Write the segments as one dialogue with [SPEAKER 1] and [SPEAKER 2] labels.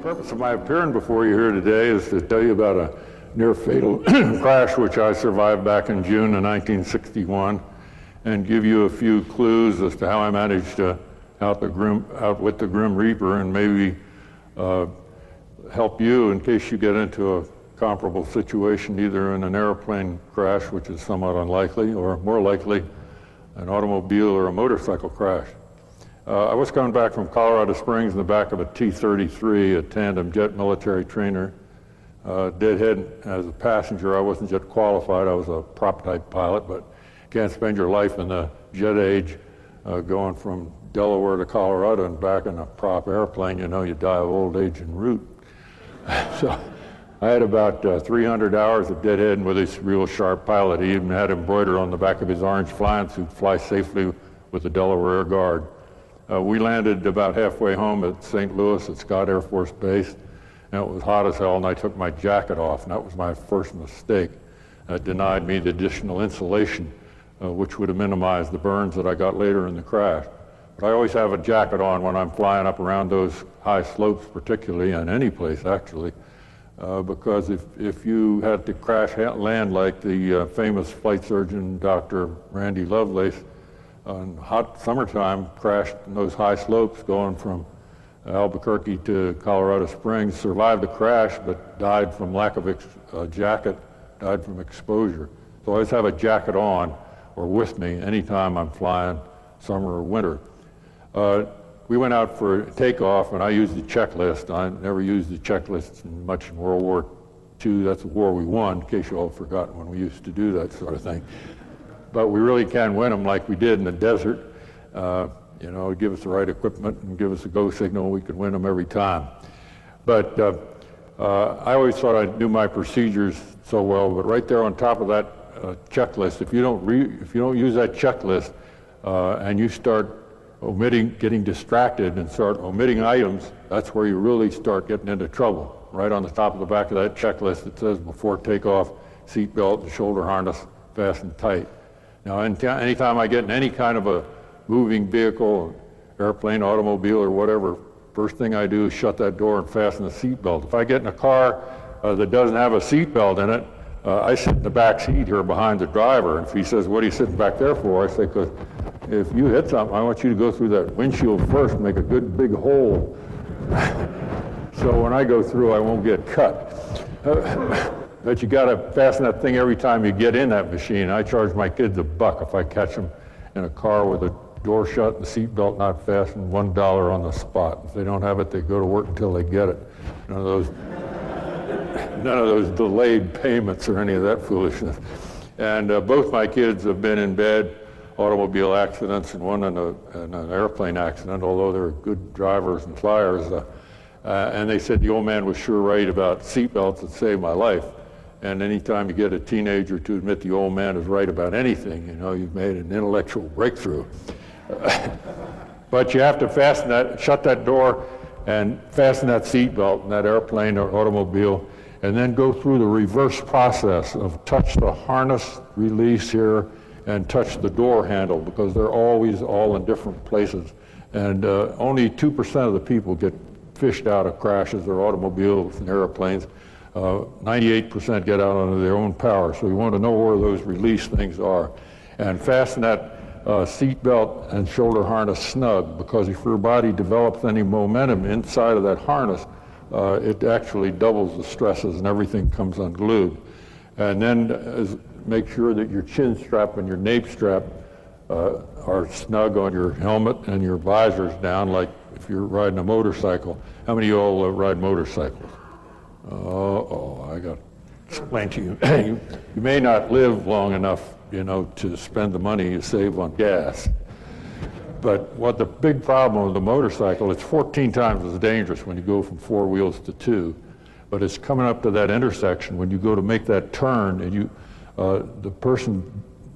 [SPEAKER 1] purpose of my appearing before you here today is to tell you about a near fatal crash which I survived back in June of 1961 and give you a few clues as to how I managed to out with the Grim Reaper and maybe help you in case you get into a comparable situation either in an airplane crash, which is somewhat unlikely, or more likely an automobile or a motorcycle crash. I was coming back from Colorado Springs in the back of a T-33, a tandem jet military trainer. Deadhead as a passenger. I wasn't jet qualified. I was a prop type pilot, but can't spend your life in the jet age going from Delaware to Colorado and back in a prop airplane. You know, you die of old age en route. So I had about 300 hours of deadheading with this real sharp pilot. He even had embroidered on the back of his orange flying suit, fly safely with the Delaware Air Guard. We landed about halfway home at St. Louis at Scott Air Force Base, and it was hot as hell, and I took my jacket off, and that was my first mistake. It denied me the additional insulation, which would have minimized the burns that I got later in the crash. But I always have a jacket on when I'm flying up around those high slopes, particularly, and any place actually, because if you had to crash land like the famous flight surgeon, Dr. Randy Lovelace, in hot summertime, crashed in those high slopes going from Albuquerque to Colorado Springs, survived the crash, but died from lack of jacket, died from exposure. So I always have a jacket on or with me anytime I'm flying, summer or winter. We went out for takeoff, and I used the checklist. I never used the checklist much in World War II. That's the war we won, in case you all have forgotten when we used to do that sort of thing. But we really can win them like we did in the desert. You know, give us the right equipment and give us a go signal, we could win them every time. But I always thought I knew my procedures so well, but right there on top of that checklist, if you don't use that checklist and you start getting distracted and start omitting items, that's where you really start getting into trouble. Right on the top of the back of that checklist, it says before takeoff, seat belt and shoulder harness fastened tight. Now, anytime I get in any kind of a moving vehicle, airplane, automobile, or whatever, first thing I do is shut that door and fasten the seat belt. If I get in a car that doesn't have a seat belt in it, I sit in the back seat here behind the driver. And if he says, "What are you sitting back there for?" I say, "Because if you hit something, I want you to go through that windshield first and make a good big hole. So when I go through, I won't get cut." But you got to fasten that thing every time you get in that machine. I charge my kids $1 if I catch them in a car with the door shut and the seat belt not fastened, $1 on the spot. If they don't have it, they go to work until they get it. None of those delayed payments or any of that foolishness. And both my kids have been in bad automobile accidents and one in an airplane accident, although they're good drivers and flyers. And they said the old man was sure right about seat belts that saved my life. And anytime you get a teenager to admit the old man is right about anything, you know, you've made an intellectual breakthrough. But you have to shut that door and fasten that seat belt in that airplane or automobile, and then go through the reverse process of touch the harness release here and touch the door handle, because they're always all in different places. And only 2% of the people get fished out of crashes or automobiles and airplanes. 98% get out under their own power. So you want to know where those release things are. And fasten that seat belt and shoulder harness snug, because if your body develops any momentum inside of that harness, it actually doubles the stresses and everything comes unglued. And then make sure that your chin strap and your nape strap are snug on your helmet and your visor's down, like if you're riding a motorcycle. How many of you all ride motorcycles? I got to explain to you. You may not live long enough, you know, to spend the money you save on gas. But what the big problem with the motorcycle, it's 14 times as dangerous when you go from 4 wheels to 2. But it's coming up to that intersection when you go to make that turn, and the person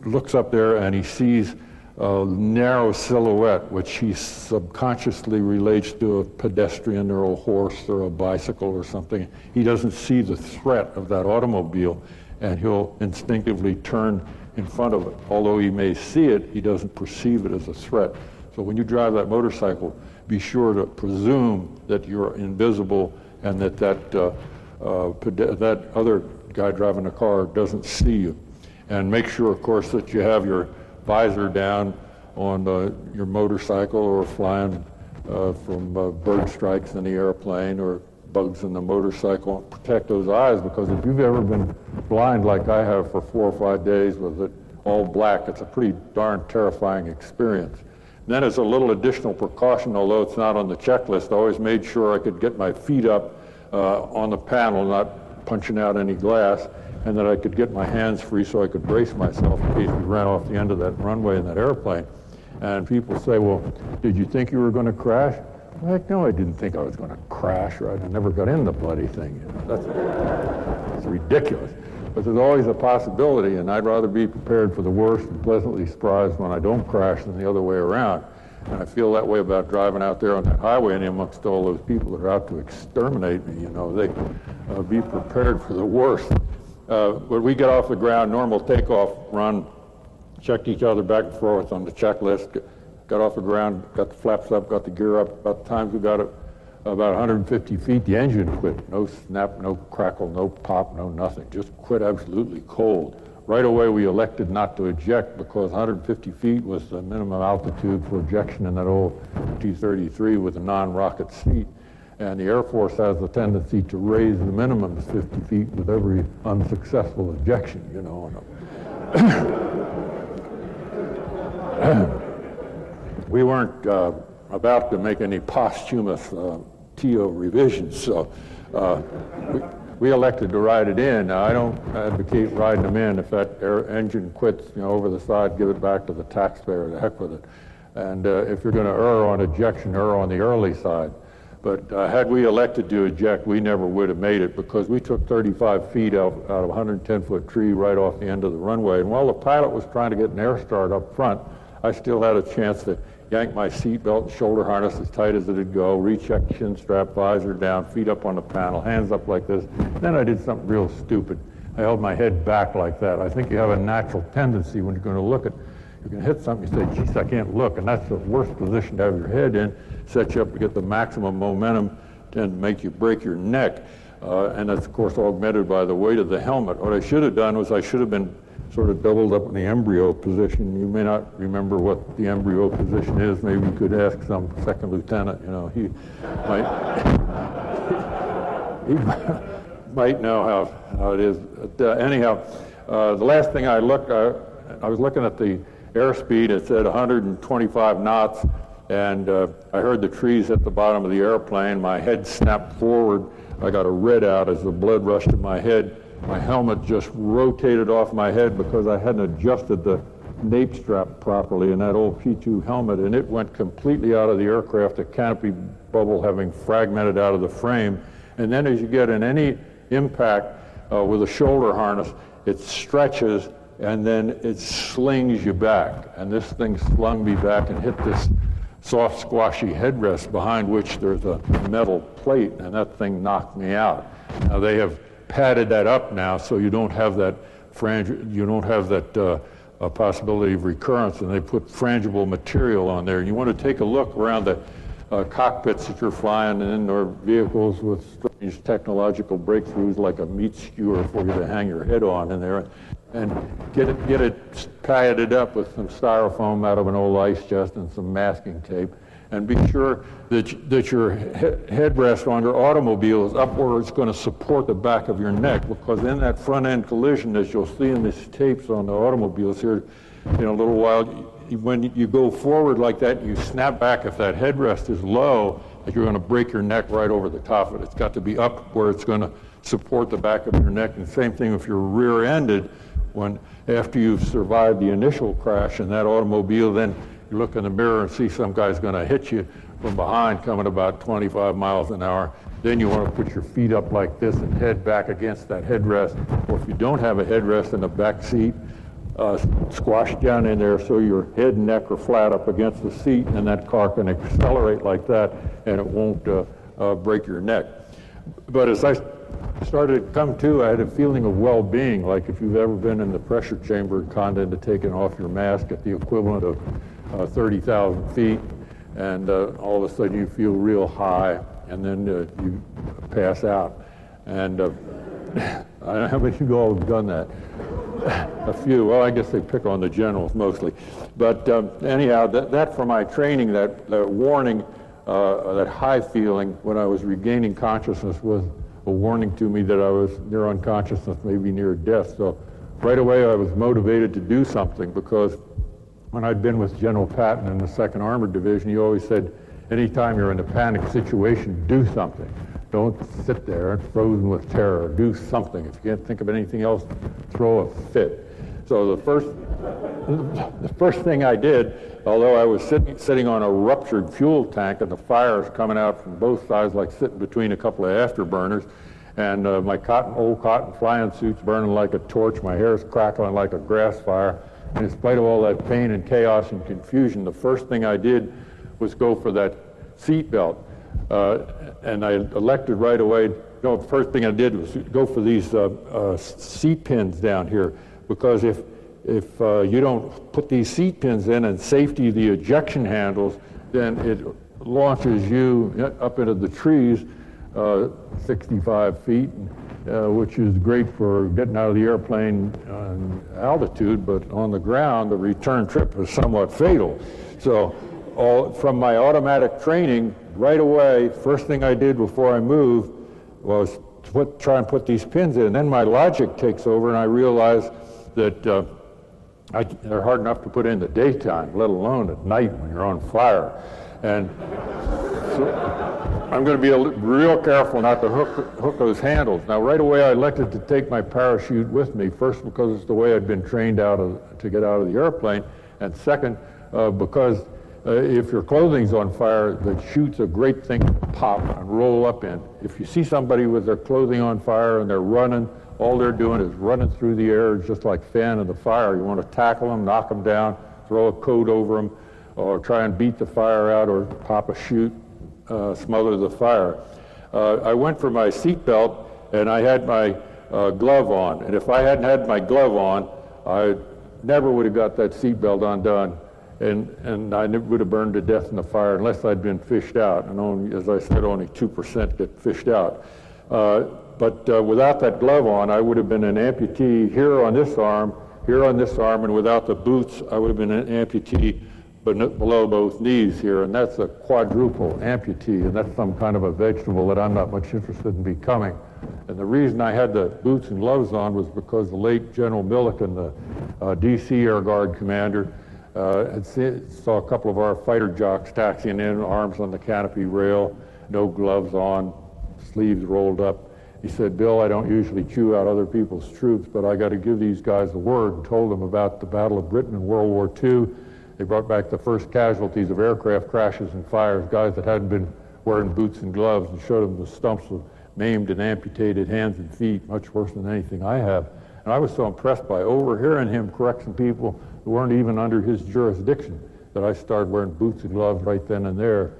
[SPEAKER 1] looks up there and he sees a narrow silhouette, which he subconsciously relates to a pedestrian or a horse or a bicycle or something. He doesn't see the threat of that automobile, and he'll instinctively turn in front of it. Although he may see it, he doesn't perceive it as a threat. So when you drive that motorcycle, be sure to presume that you're invisible and that other guy driving the car doesn't see you. And make sure, of course, that you have your visor down on your motorcycle or flying from bird strikes in the airplane or bugs in the motorcycle. Protect those eyes, because if you've ever been blind like I have for 4 or 5 days with it all black, it's a pretty darn terrifying experience. And then as a little additional precaution, although it's not on the checklist, I always made sure I could get my feet up on the panel, not punching out any glass, and that I could get my hands free so I could brace myself in case we ran off the end of that runway in that airplane. And people say, well, did you think you were going to crash? Heck no, I didn't think I was going to crash, right? I never got in the bloody thing. You know, that's ridiculous. But there's always a possibility, and I'd rather be prepared for the worst and pleasantly surprised when I don't crash than the other way around. And I feel that way about driving out there on that highway and amongst all those people that are out to exterminate me. You know, they be prepared for the worst. When we get off the ground, normal takeoff, run, checked each other back and forth on the checklist, got off the ground, got the flaps up, got the gear up. About the time we got it about 150 feet, the engine quit. No snap, no crackle, no pop, no nothing. Just quit absolutely cold. Right away we elected not to eject because 150 feet was the minimum altitude for ejection in that old T-33 with a non-rocket seat. And the Air Force has a tendency to raise the minimum to 50 feet with every unsuccessful ejection, you know. We weren't about to make any posthumous TO revisions, so we elected to ride it in. Now, I don't advocate riding them in. If that engine quits, you know, over the side, give it back to the taxpayer, the heck with it. And if you're going to err on ejection, err on the early side. But had we elected to eject, we never would have made it, because we took 35 feet out of a 110-foot tree right off the end of the runway. And while the pilot was trying to get an air start up front, I still had a chance to yank my seatbelt and shoulder harness as tight as it'd go, recheck chin strap, visor down, feet up on the panel, hands up like this. Then I did something real stupid. I held my head back like that. I think you have a natural tendency when you're going to look at, you're going to hit something, you say, geez, I can't look. And that's the worst position to have your head in, set you up to get the maximum momentum, tend to make you break your neck. And that's, of course, augmented by the weight of the helmet. What I should have done was I should have been sort of doubled up in the embryo position. You may not remember what the embryo position is. Maybe you could ask some second lieutenant. You know, he might know how it is. But, anyhow, the last thing I looked, I was looking at the airspeed. It said 125 knots, and I heard the trees at the bottom of the airplane. My head snapped forward. I got a red out as the blood rushed to my head. My helmet just rotated off my head because I hadn't adjusted the nape strap properly in that old P2 helmet, and it went completely out of the aircraft, the canopy bubble having fragmented out of the frame. And then as you get in any impact with a shoulder harness, it stretches and then it slings you back. And this thing slung me back and hit this soft, squashy headrest behind which there's a metal plate, and that thing knocked me out. Now they have padded that up now, so you don't have that possibility of recurrence, and they put frangible material on there. And you want to take a look around the cockpits that you're flying in, or vehicles with strange technological breakthroughs like a meat skewer for you to hang your head on in there, and get it padded up with some styrofoam out of an old ice chest and some masking tape. And be sure that your headrest on your automobile is up where it's going to support the back of your neck, because in that front end collision, as you'll see in these tapes on the automobiles here in a little while, when you go forward like that, you snap back. If that headrest is low, you're going to break your neck right over the top of it. It's got to be up where it's going to support the back of your neck. And same thing if you're rear-ended, after you've survived the initial crash in that automobile, then you look in the mirror and see some guy's going to hit you from behind coming about 25 miles an hour. Then you want to put your feet up like this and head back against that headrest. Or if you don't have a headrest in the back seat, squash down in there so your head and neck are flat up against the seat, and that car can accelerate like that, and it won't break your neck. But as I started to come to, I had a feeling of well-being, like if you've ever been in the pressure chamber and contemplated taking off your mask at the equivalent of 30,000 feet, and all of a sudden you feel real high. and then you pass out. And I don't know how many of you all have done that. A few. Well, I guess they pick on the generals mostly. But anyhow, that for my training, that warning, that high feeling when I was regaining consciousness was a warning to me that I was near unconsciousness, maybe near death. So right away I was motivated to do something, because when I'd been with General Patton in the 2nd Armored Division, he always said, anytime you're in a panic situation, do something. Don't sit there frozen with terror. Do something. If you can't think of anything else, throw a fit. So the first thing I did, although I was sitting on a ruptured fuel tank and the fire's coming out from both sides, like sitting between a couple of afterburners, and my old cotton flying suit's burning like a torch, my hair's crackling like a grass fire, and in spite of all that pain and chaos and confusion, the first thing I did was go for that seat belt. And I elected right away, the first thing I did was go for these seat pins down here, because if you don't put these seat pins in and safety the ejection handles, then it launches you up into the trees 65 feet, which is great for getting out of the airplane altitude, but on the ground, the return trip was somewhat fatal. So from my automatic training, right away, first thing I did before I moved was try and put these pins in. And then my logic takes over, and I realize that they're hard enough to put in the daytime, let alone at night when you're on fire. And so I'm going to be real careful not to hook those handles. Now, right away, I elected to take my parachute with me, first because it's the way I'd been trained to get out of the airplane, and second, because if your clothing's on fire, the chute's a great thing to pop and roll up in. If you see somebody with their clothing on fire and they're running, all they're doing is running through the air just like fanning the fire. You want to tackle them, knock them down, throw a coat over them, or try and beat the fire out, or pop a chute, smother the fire. I went for my seat belt, and I had my glove on. And if I hadn't had my glove on, I never would have got that seat belt undone. And I would have burned to death in the fire unless I'd been fished out. And only, as I said, only 2% get fished out. But without that glove on, I would have been an amputee here on this arm, and without the boots, I would have been an amputee below both knees here, and that's a quadruple amputee, and that's some kind of a vegetable that I'm not much interested in becoming. And the reason I had the boots and gloves on was because the late General Milliken, the D.C. Air Guard commander, saw a couple of our fighter jocks taxiing in, arms on the canopy rail, no gloves on, sleeves rolled up. He said, "Bill, I don't usually chew out other people's troops, but I got to give these guys the word," and told them about the Battle of Britain in World War II. They brought back the first casualties of aircraft crashes and fires, guys that hadn't been wearing boots and gloves, and showed them the stumps of maimed and amputated hands and feet, much worse than anything I have. And I was so impressed by overhearing him correct some people who weren't even under his jurisdiction that I started wearing boots and gloves right then and there.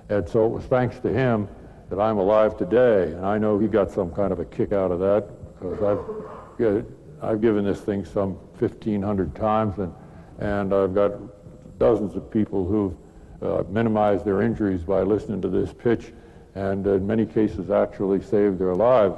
[SPEAKER 1] And so it was thanks to him that I'm alive today. And I know he got some kind of a kick out of that, because I've given this thing some 1,500 times, and I've got dozens of people who've minimized their injuries by listening to this pitch, and in many cases actually saved their lives.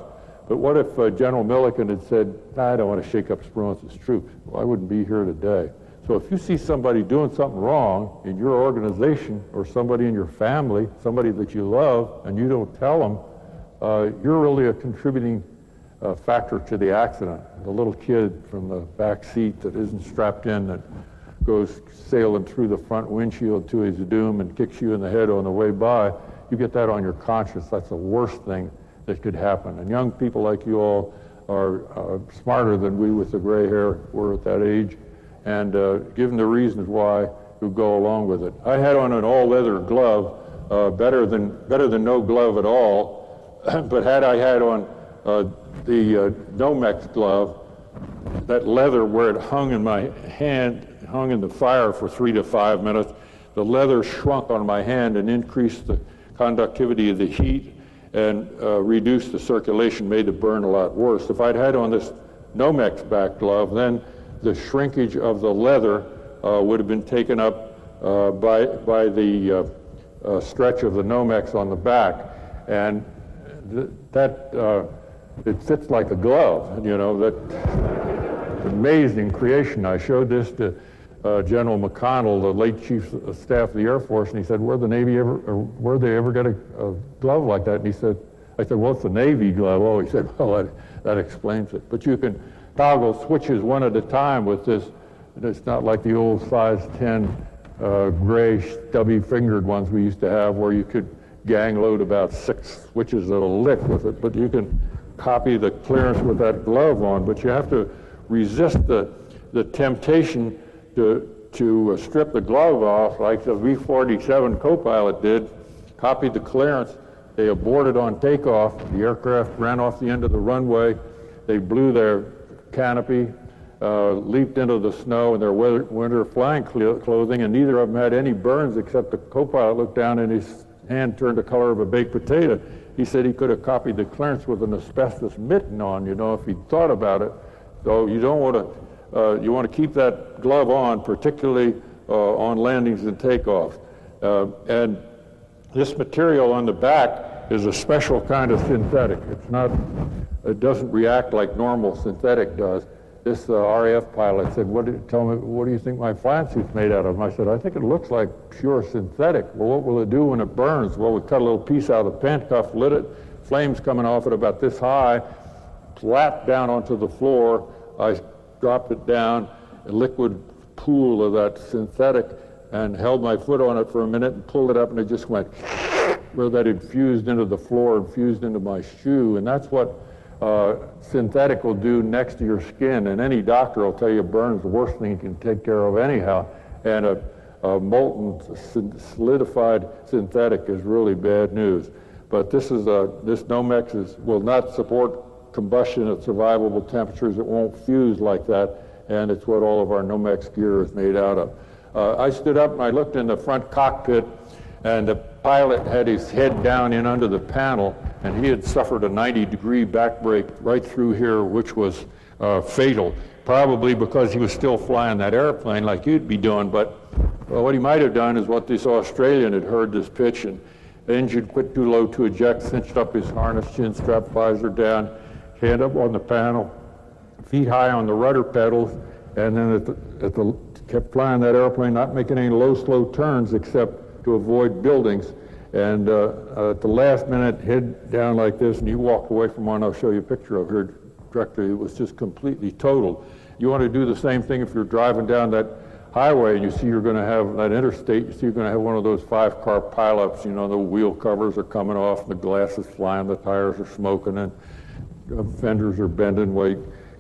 [SPEAKER 1] But what if General Milliken had said, "I don't want to shake up Spruance's troops"? Well, I wouldn't be here today. So if you see somebody doing something wrong in your organization, or somebody in your family, somebody that you love, and you don't tell them, you're really a contributing factor to the accident. The little kid from the back seat that isn't strapped in, that goes sailing through the front windshield to his doom and kicks you in the head on the way by, you get that on your conscience. That's the worst thing that could happen. And young people like you all are smarter than we with the gray hair were at that age, and given the reasons why, you go along with it. I had on an all-leather glove, better than no glove at all. But had I had on the Nomex glove, that leather where it hung in my hand, hung in the fire for 3 to 5 minutes, the leather shrunk on my hand and increased the conductivity of the heat and reduced the circulation, made the burn a lot worse. If I'd had on this Nomex back glove, then the shrinkage of the leather would have been taken up by the stretch of the Nomex on the back. And it fits like a glove, you know, that amazing creation. I showed this to General McConnell, the late Chief of Staff of the Air Force, and he said, where'd they ever get a glove like that? And he said, I said, well, it's a Navy glove. Oh, he said, well, that explains it. But you can toggle switches one at a time with this. It's not like the old size 10 gray stubby-fingered ones we used to have where you could gang load about 6 switches that'll lick with it, but you can copy the clearance with that glove on. But you have to resist the temptation to strip the glove off like the V-47 co-pilot did, copied the clearance. They aborted on takeoff. The aircraft ran off the end of the runway. They blew their canopy, leaped into the snow in their winter flying clothing, and neither of them had any burns except the co-pilot looked down and his hand turned the color of a baked potato. He said he could have copied the clearance with an asbestos mitten on, you know, if he'd thought about it. So you don't want to, you want to keep that glove on, particularly on landings and takeoffs. And this material on the back is a special kind of synthetic. It doesn't react like normal synthetic does. This RAF pilot said, tell me, what do you think my flying suit's made out of? And I said, I think it looks like pure synthetic. Well, what will it do when it burns? Well, we cut a little piece out of the pant cuff, lit it, flames coming off it about this high, flat down onto the floor. I dropped it down, a liquid pool of that synthetic, and held my foot on it for a minute and pulled it up, and it just went where that infused into the floor, infused into my shoe. And that's what synthetic will do next to your skin, and any doctor will tell you burns the worst thing you can take care of anyhow. And a molten, solidified synthetic is really bad news. But this Nomex will not support combustion at survivable temperatures. It won't fuse like that, and it's what all of our Nomex gear is made out of. I stood up and I looked in the front cockpit, and the pilot had his head down in under the panel, and he had suffered a 90-degree back break right through here, which was fatal, probably because he was still flying that airplane like you'd be doing. But what he might have done is what this Australian had heard this pitch, and the engine quit too low to eject, cinched up his harness, chin strap, visor down, hand up on the panel, feet high on the rudder pedals, and then kept flying that airplane, not making any low, slow turns except to avoid buildings. And at the last minute, head down like this, and he walked away from one I'll show you a picture of here directly. It was just completely totaled. You want to do the same thing if you're driving down that highway and you see you're going to have that interstate, you see you're going to have one of those 5-car pileups, you know, the wheel covers are coming off, the glass is flying, the tires are smoking, and fenders are bending. Well,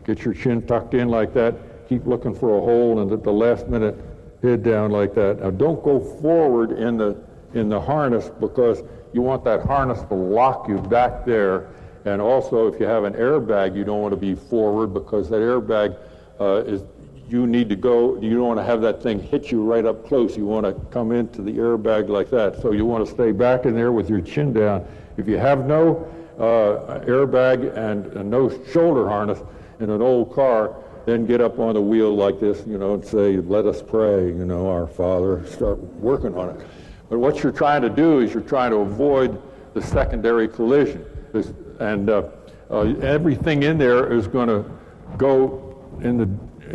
[SPEAKER 1] get your chin tucked in like that, keep looking for a hole, and at the last minute, head down like that. Now, don't go forward in the harness, because you want that harness to lock you back there. And also, if you have an airbag, you don't want to be forward, because that airbag you need to go, you don't want to have that thing hit you right up close. You want to come into the airbag like that. So you want to stay back in there with your chin down. If you have no airbag and no shoulder harness in an old car, then get up on the wheel like this, you know, and say, let us pray, you know, our Father, start working on it. But what you're trying to do is you're trying to avoid the secondary collision. And everything in there is going to go in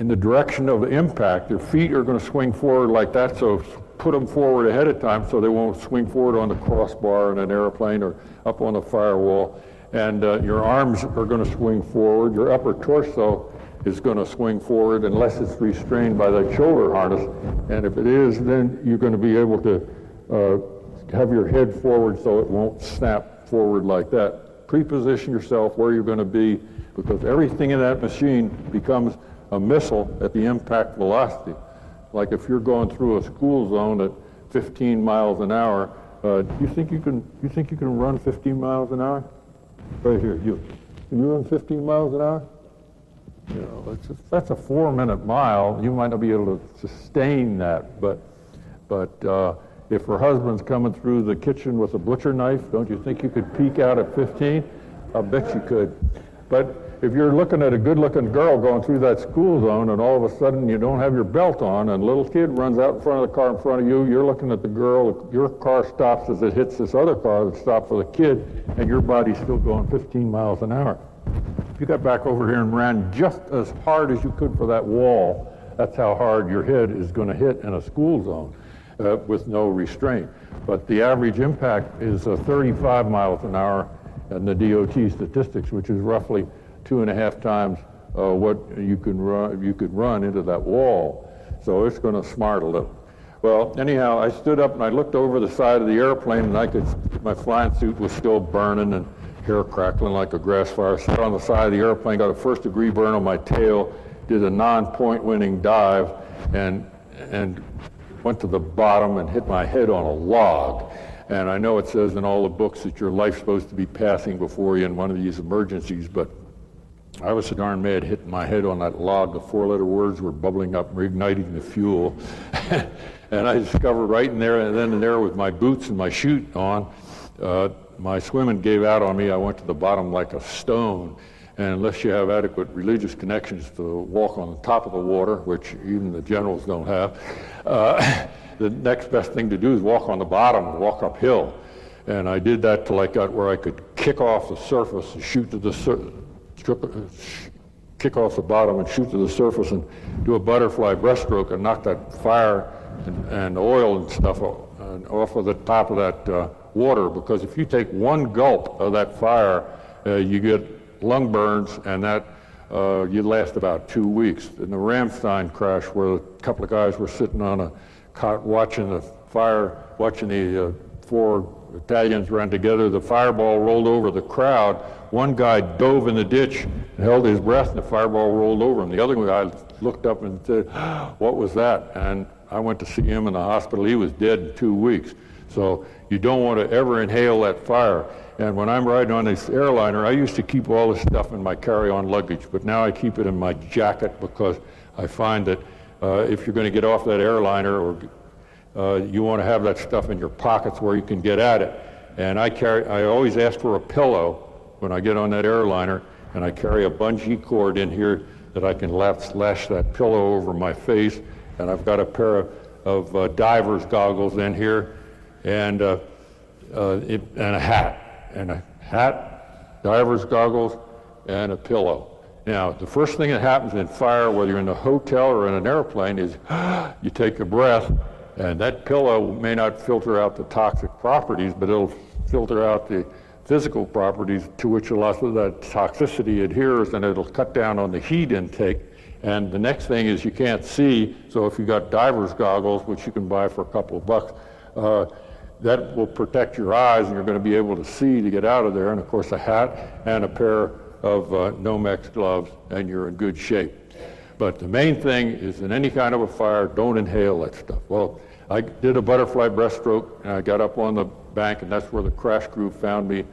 [SPEAKER 1] the direction of the impact. Your feet are going to swing forward like that, so put them forward ahead of time so they won't swing forward on the crossbar in an airplane or up on the firewall. And your arms are going to swing forward. Your upper torso is going to swing forward unless it's restrained by that shoulder harness. And if it is, then you're going to be able to have your head forward so it won't snap forward like that. Preposition yourself where you're going to be, because everything in that machine becomes a missile at the impact velocity. Like if you're going through a school zone at 15 miles an hour, do you think you can run 15 miles an hour? Right here, can you run 15 miles an hour? You know, that's a 4-minute mile. You might not be able to sustain that, but if her husband's coming through the kitchen with a butcher knife, don't you think you could peek out at 15? I bet you could. But if you're looking at a good-looking girl going through that school zone and all of a sudden you don't have your belt on and a little kid runs out in front of the car in front of you, you're looking at the girl, your car stops as it hits this other car that stopped for the kid, and your body's still going 15 miles an hour. If you got back over here and ran just as hard as you could for that wall, that's how hard your head is going to hit in a school zone with no restraint. But the average impact is 35 miles an hour in the DOT statistics, which is roughly 2.5 times what you could run into that wall. So it's going to smart a little. Well, anyhow, I stood up and I looked over the side of the airplane, and my flying suit was still burning and hair crackling like a grass fire. I sat on the side of the airplane, got a first-degree burn on my tail, did a non-point winning dive, and went to the bottom and hit my head on a log. And I know it says in all the books that your life's supposed to be passing before you in one of these emergencies, but I was so darn mad hitting my head on that log. The 4-letter words were bubbling up, reigniting the fuel. And I discovered right in there and then and there with my boots and my chute on, my swimming gave out on me. I went to the bottom like a stone. And unless you have adequate religious connections to walk on the top of the water, which even the generals don't have, the next best thing to do is walk on the bottom and walk uphill. And I did that till I got where I could kick off the surface and shoot to the kick off the bottom and shoot to the surface and do a butterfly breaststroke and knock that fire and oil and stuff off of the top of that water. Because if you take one gulp of that fire, you get lung burns, and that you last about 2 weeks. In the Ramstein crash, where a couple of guys were sitting on a cot watching the fire, watching the 4 Italians run together, the fireball rolled over the crowd. One guy dove in the ditch and held his breath, and the fireball rolled over him. The other guy looked up and said, "What was that?" And I went to see him in the hospital. He was dead in 2 weeks. So you don't want to ever inhale that fire. And when I'm riding on this airliner, I used to keep all this stuff in my carry-on luggage, but now I keep it in my jacket because I find that if you're going to get off that airliner, or you want to have that stuff in your pockets where you can get at it. And I always ask for a pillow when I get on that airliner, and I carry a bungee cord in here that I can lash that pillow over my face. And I've got a pair of diver's goggles in here, and a hat. And a hat, diver's goggles, and a pillow. Now, the first thing that happens in fire, whether you're in a hotel or in an airplane, is you take a breath, and that pillow may not filter out the toxic properties, but it'll filter out the physical properties to which a lot of that toxicity adheres, and it'll cut down on the heat intake. And the next thing is you can't see, so if you got diver's goggles, which you can buy for a couple of bucks, that will protect your eyes, and you're going to be able to see to get out of there. And of course, a hat and a pair of Nomex gloves, and you're in good shape. But the main thing is, in any kind of a fire, don't inhale that stuff. Well, I did a butterfly breaststroke, and I got up on the bank, and that's where the crash crew found me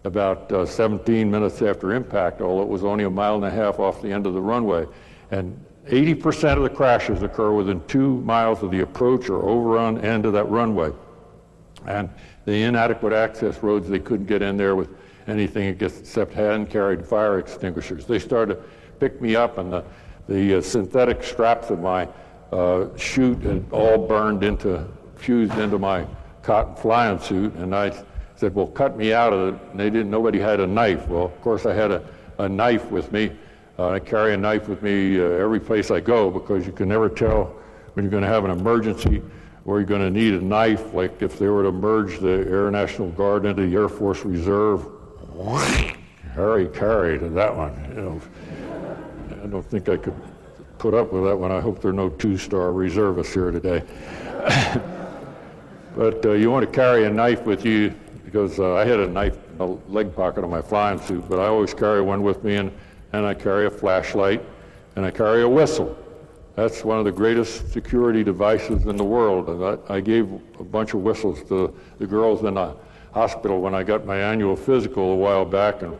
[SPEAKER 1] about 17 minutes after impact, although it was only 1.5 miles off the end of the runway. And 80% of the crashes occur within 2 miles of the approach or overrun end of that runway. And the inadequate access roads, they couldn't get in there with anything except hand-carried fire extinguishers. They started to pick me up, and the synthetic straps of my chute had all fused into my cotton flying suit. And I said, "Well, cut me out of it." And nobody had a knife. Well, of course, I had a knife with me. I carry a knife with me every place I go, because you can never tell when you're going to have an emergency or you're going to need a knife. Like if they were to merge the Air National Guard into the Air Force Reserve, carry to that one. You know, I don't think I could put up with that one. I hope there are no 2-star reservists here today. But you want to carry a knife with you, because I had a knife in the leg pocket of my flying suit, but I always carry one with me, and I carry a flashlight, and I carry a whistle. That's one of the greatest security devices in the world. And I gave a bunch of whistles to the girls in the hospital when I got my annual physical a while back, and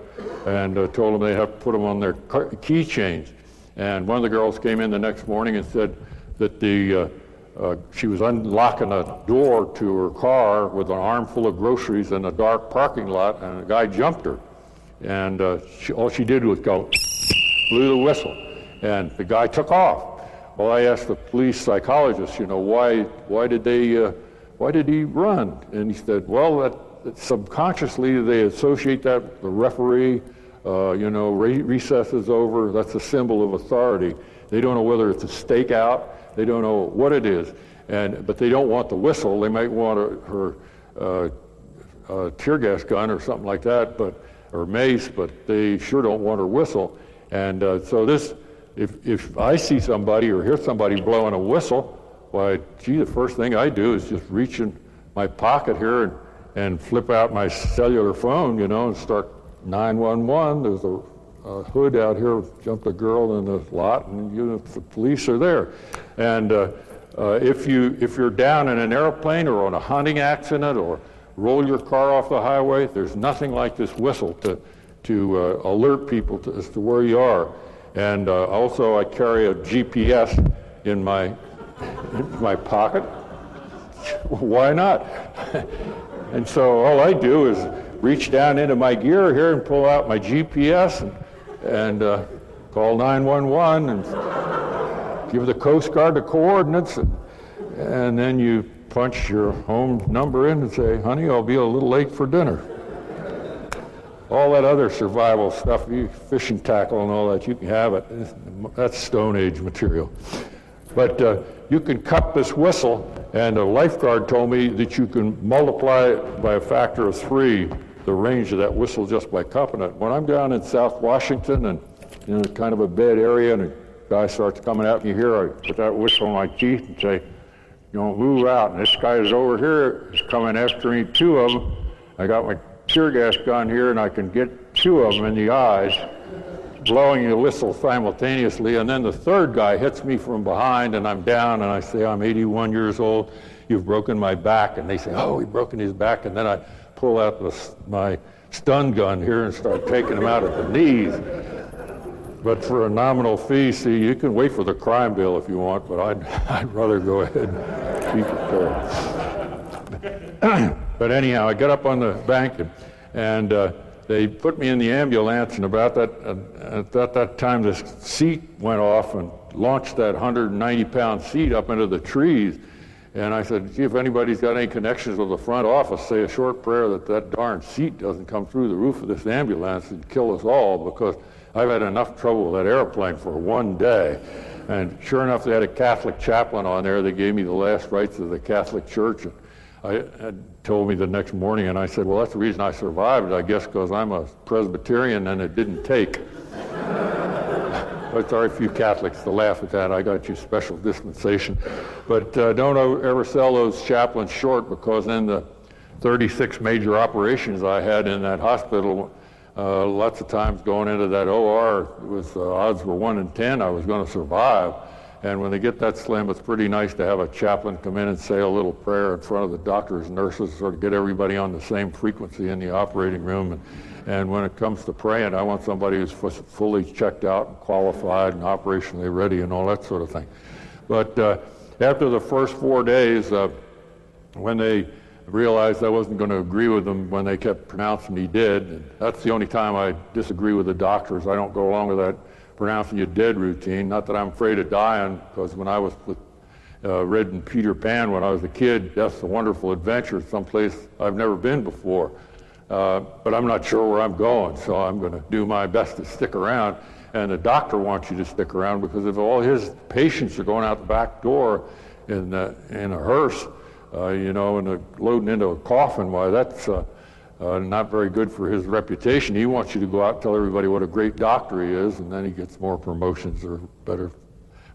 [SPEAKER 1] told them they have to put them on their keychains. And one of the girls came in the next morning and said that she was unlocking a door to her car with an armful of groceries in a dark parking lot, and a guy jumped her. and all she did was go, blew the whistle, and the guy took off. Well, I asked the police psychologist, why did he run? And he said, well, that subconsciously they associate that with the referee, recess is over, that's a symbol of authority. They don't know whether it's a stakeout, they don't know what it is, but they don't want the whistle. They might want her tear gas gun or something like that, or mace, but they sure don't want her whistle. And so this, if I see somebody or hear somebody blowing a whistle, why, gee, the first thing I do is just reach in my pocket here and flip out my cellular phone, and start 911. There's a hood out here, jumped a girl in the lot, and the police are there. And if you're down in an airplane or on a hunting accident or roll your car off the highway, there's nothing like this whistle to alert people as to where you are. And also I carry a GPS in my pocket. Why not? And so all I do is reach down into my gear here and pull out my GPS and call 911 and give the Coast Guard the coordinates, and then you punch your home number in and say, honey, I'll be a little late for dinner. All that other survival stuff, fishing tackle and all that, you can have it. That's Stone Age material. But you can cup this whistle, and a lifeguard told me that you can multiply it by a factor of 3, the range of that whistle, just by cupping it. When I'm down in South Washington and in kind of a bad area and a guy starts coming out and you hear, I put that whistle in my teeth and say, don't move out. And this guy is over here, is coming after me, 2 of them. I got my tear gas gun here and I can get 2 of them in the eyes, blowing the whistle simultaneously, and then the 3rd guy hits me from behind and I'm down and I say, I'm 81 years old, you've broken my back. And they say, oh, he broken his back. And then I pull out my stun gun here and start taking him out at the knees. But for a nominal fee, see, you can wait for the crime bill if you want, but I'd rather go ahead and be prepared. But anyhow, I got up on the bank and they put me in the ambulance, and about that time the seat went off and launched that 190-pound seat up into the trees. And I said, gee, if anybody's got any connections with the front office, say a short prayer that darn seat doesn't come through the roof of this ambulance and kill us all, because I've had enough trouble with that airplane for one day. And sure enough, they had a Catholic chaplain on there. They gave me the last rites of the Catholic Church. And had told me the next morning, and I said, well, that's the reason I survived, I guess, because I'm a Presbyterian and it didn't take. But there are a few Catholics to laugh at that. I got you special dispensation. But don't ever sell those chaplains short, because in the 36 major operations I had in that hospital, lots of times going into that OR, odds were 1 in 10 I was going to survive. And when they get that slim, it's pretty nice to have a chaplain come in and say a little prayer in front of the doctors and nurses, sort of get everybody on the same frequency in the operating room. And when it comes to praying, I want somebody who's fully checked out and qualified and operationally ready and all that sort of thing. But after the first 4 days, when they realized I wasn't going to agree with them when they kept pronouncing me dead, and that's the only time I disagree with the doctors. I don't go along with that pronouncing you dead routine. Not that I'm afraid of dying, because when I was reading Peter Pan when I was a kid, Death's a Wonderful Adventure, someplace I've never been before. But I'm not sure where I'm going, so I'm going to do my best to stick around. And the doctor wants you to stick around, because if all his patients are going out the back door in a hearse, and loading into a coffin, why, that's not very good for his reputation. He wants you to go out and tell everybody what a great doctor he is, and then he gets more promotions or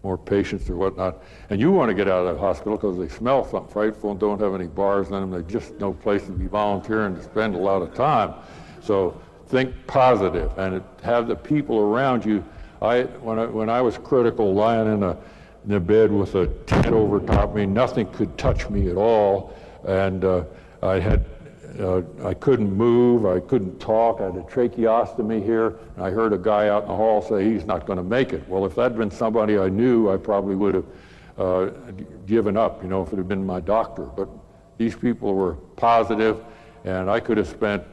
[SPEAKER 1] more patients or whatnot. And you want to get out of that hospital because they smell something frightful and don't have any bars in them. They just no place to be volunteering to spend a lot of time. So think positive and have the people around you. When I was critical, lying in the bed with a tent over top me, nothing could touch me at all, and I couldn't move, I couldn't talk, I had a tracheostomy here, and I heard a guy out in the hall say he's not going to make it. Well, if that had been somebody I knew, I probably would have given up, if it had been my doctor. But these people were positive, and I could have spent,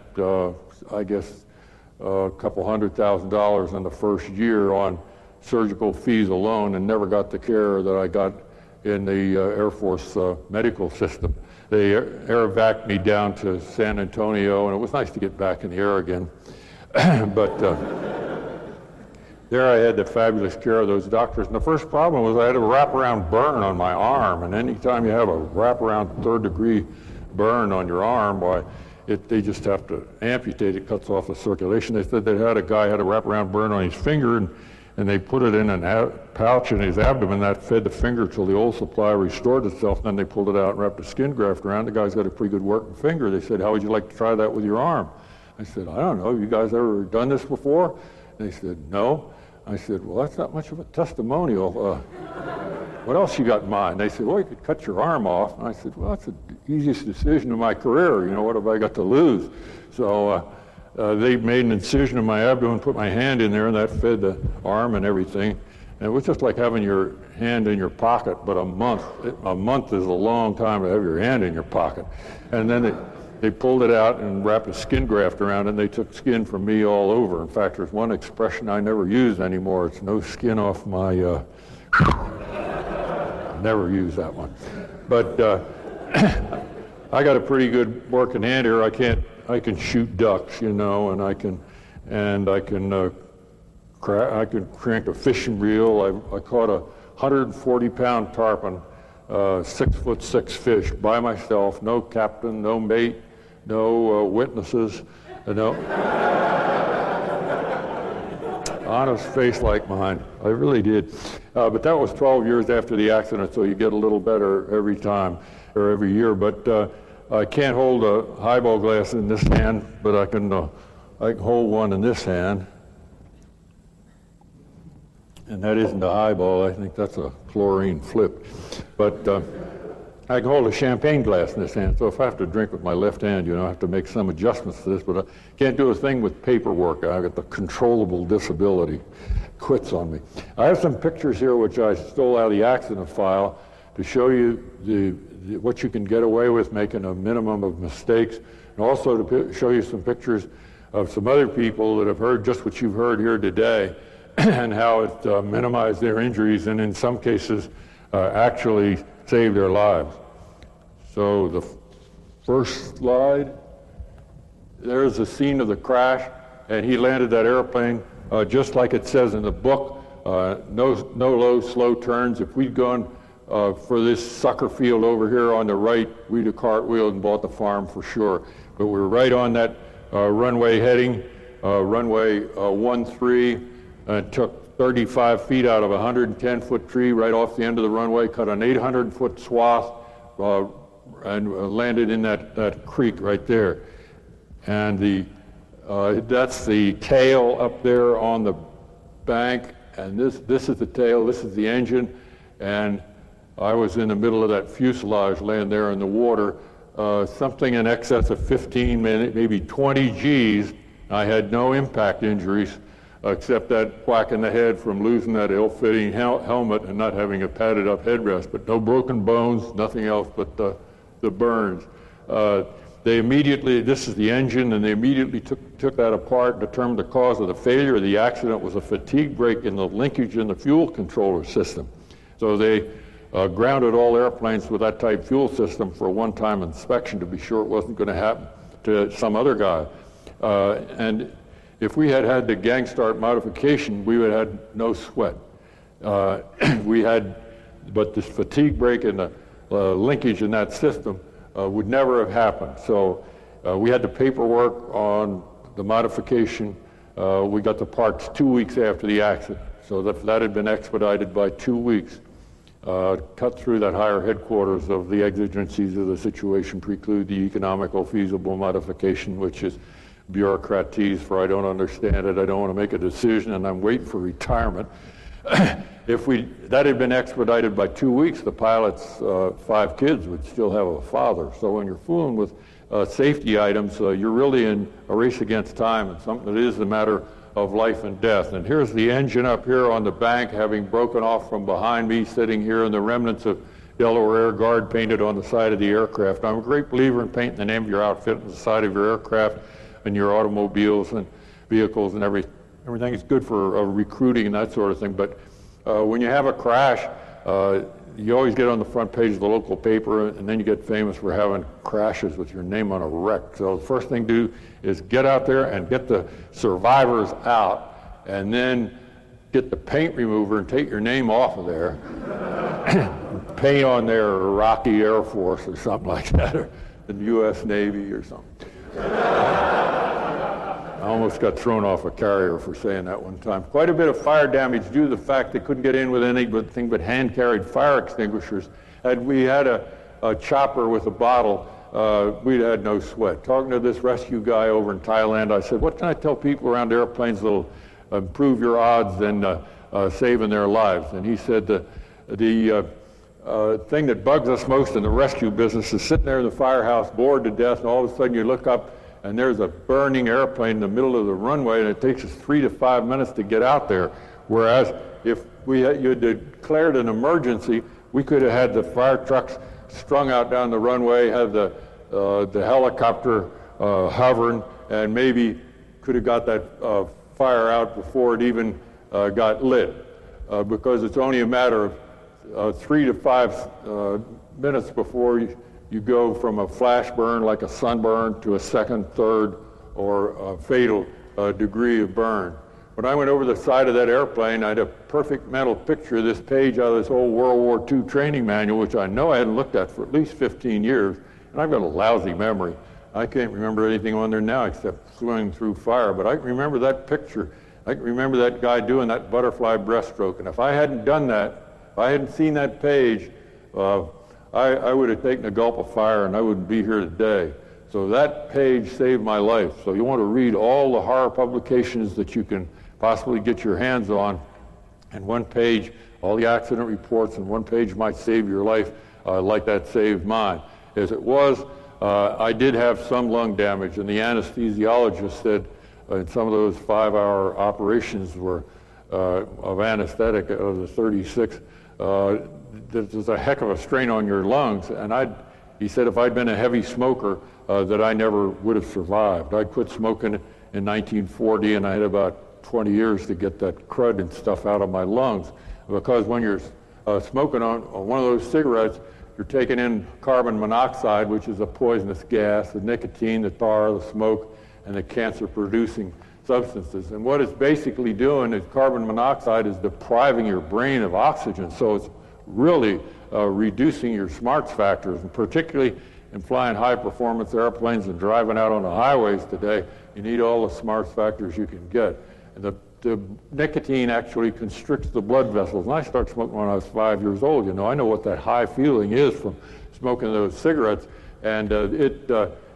[SPEAKER 1] a couple $100,000 in the first year on surgical fees alone, and never got the care that I got in the Air Force medical system. They air vac me down to San Antonio, and it was nice to get back in the air again. But there I had the fabulous care of those doctors. And the first problem was I had a wraparound burn on my arm. And anytime you have a wraparound third-degree burn on your arm, why, they just have to amputate it, cuts off the circulation. They said they had a guy had a wraparound burn on his finger, and they put it in a pouch in his abdomen that fed the finger till the old supply restored itself. Then they pulled it out and wrapped a skin graft around. The guy's got a pretty good working finger. They said, how would you like to try that with your arm? I said, I don't know. Have you guys ever done this before? They said, no. I said, well, that's not much of a testimonial. What else you got in mind? They said, well, you could cut your arm off. And I said, well, that's the easiest decision of my career. You know, what have I got to lose? So they made an incision in my abdomen, put my hand in there, and that fed the arm and everything. And it was just like having your hand in your pocket, but a month is a long time to have your hand in your pocket. And then they pulled it out and wrapped a skin graft around it, and they took skin from me all over. In fact, there's one expression I never use anymore. It's no skin off my... never use that one. But I got a pretty good working hand here. I can shoot ducks, you know, and I can crank a fishing reel. I caught a 140-pound tarpon, 6'6" fish by myself, no captain, no mate, no witnesses, no honest face like mine. I really did. But that was 12 years after the accident, so you get a little better every time or every year. But I can't hold a highball glass in this hand, but I can hold one in this hand. And that isn't a highball. I think that's a chlorine flip. But I can hold a champagne glass in this hand, so if I have to drink with my left hand, you know, I have to make some adjustments to this, but I can't do a thing with paperwork. I've got the controllable disability. Quits on me. I have some pictures here which I stole out of the accident file to show you what you can get away with making a minimum of mistakes, and also to show you some pictures of some other people that have heard just what you've heard here today and how it minimized their injuries and in some cases actually saved their lives. So the first slide, there's the scene of the crash, and he landed that airplane just like it says in the book, no low, slow turns. If we'd gone for this sucker field over here on the right, we'd have cartwheeled and bought the farm for sure. But we were right on that runway heading, runway 13, and took 35 feet out of a 110-foot tree right off the end of the runway, cut an 800-foot swath, and landed in that creek right there. And that's the tail up there on the bank, and this is the tail, this is the engine, and I was in the middle of that fuselage laying there in the water, something in excess of 15, maybe 20 Gs. I had no impact injuries, except that whack in the head from losing that ill-fitting helmet and not having a padded-up headrest, but no broken bones, nothing else but the burns. They immediately, this is the engine, and they immediately took that apart, determined the cause of the failure of the accident was a fatigue break in the linkage in the fuel controller system. So they grounded all airplanes with that type fuel system for a one-time inspection to be sure it wasn't going to happen to some other guy. And if we had had the gang start modification, we would have had no sweat. But this fatigue break in the linkage in that system would never have happened. So we had the paperwork on the modification. We got the parts 2 weeks after the accident. So that had been expedited by 2 weeks. Cut through that higher headquarters of the exigencies of the situation, preclude the economical feasible modification, which is bureaucratese for I don't understand it, I don't want to make a decision, and I'm waiting for retirement. If that had been expedited by 2 weeks, the pilot's 5 kids would still have a father. So when you're fooling with safety items, you're really in a race against time, and something that is a matter of life and death. And here's the engine up here on the bank, having broken off from behind me, sitting here in the remnants of Delaware Air Guard painted on the side of the aircraft. I'm a great believer in painting the name of your outfit on the side of your aircraft and your automobiles. And vehicles and everything. It's good for recruiting and that sort of thing. But when you have a crash, you always get on the front page of the local paper, and then you get famous for having crashes with your name on a wreck. So the first thing to do is get out there and get the survivors out, and then get the paint remover and take your name off of there. Paint on there Iraqi Air Force or something like that, or the US Navy or something. I almost got thrown off a carrier for saying that one time. Quite a bit of fire damage due to the fact they couldn't get in with anything but hand-carried fire extinguishers. Had we had a chopper with a bottle, we'd had no sweat. Talking to this rescue guy over in Thailand, I said, what can I tell people around airplanes that'll improve your odds in saving their lives? And he said the thing that bugs us most in the rescue business is sitting there in the firehouse, bored to death, and all of a sudden you look up and there's a burning airplane in the middle of the runway, and it takes us 3 to 5 minutes to get out there. Whereas if you had declared an emergency, we could have had the fire trucks strung out down the runway, had the helicopter hovering, and maybe could have got that fire out before it even got lit. Because it's only a matter of 3 to 5 minutes before you go from a flash burn like a sunburn to a second, third, or a fatal degree of burn. When I went over the side of that airplane, I had a perfect mental picture of this page out of this old World War II training manual, which I know I hadn't looked at for at least 15 years, and I've got a lousy memory. I can't remember anything on there now except swimming through fire, but I can remember that picture. I can remember that guy doing that butterfly breaststroke, and if I hadn't done that, if I hadn't seen that page, I would have taken a gulp of fire and I wouldn't be here today. So that page saved my life. So you want to read all the horror publications that you can possibly get your hands on, and one page, all the accident reports, and one page might save your life like that saved mine. As it was, I did have some lung damage, and the anesthesiologist said in some of those 5-hour operations were of anesthetic of the 36, there's a heck of a strain on your lungs, and he said if I'd been a heavy smoker, that I never would have survived. I quit smoking in 1940, and I had about 20 years to get that crud and stuff out of my lungs, because when you're smoking on one of those cigarettes, you're taking in carbon monoxide, which is a poisonous gas, the nicotine, the tar, the smoke, and the cancer-producing substances. And what it's basically doing is carbon monoxide is depriving your brain of oxygen, so it's really reducing your smarts factors, and particularly in flying high-performance airplanes and driving out on the highways today, you need all the smarts factors you can get. And the nicotine actually constricts the blood vessels. And I started smoking when I was 5 years old. You know, I know what that high feeling is from smoking those cigarettes, and it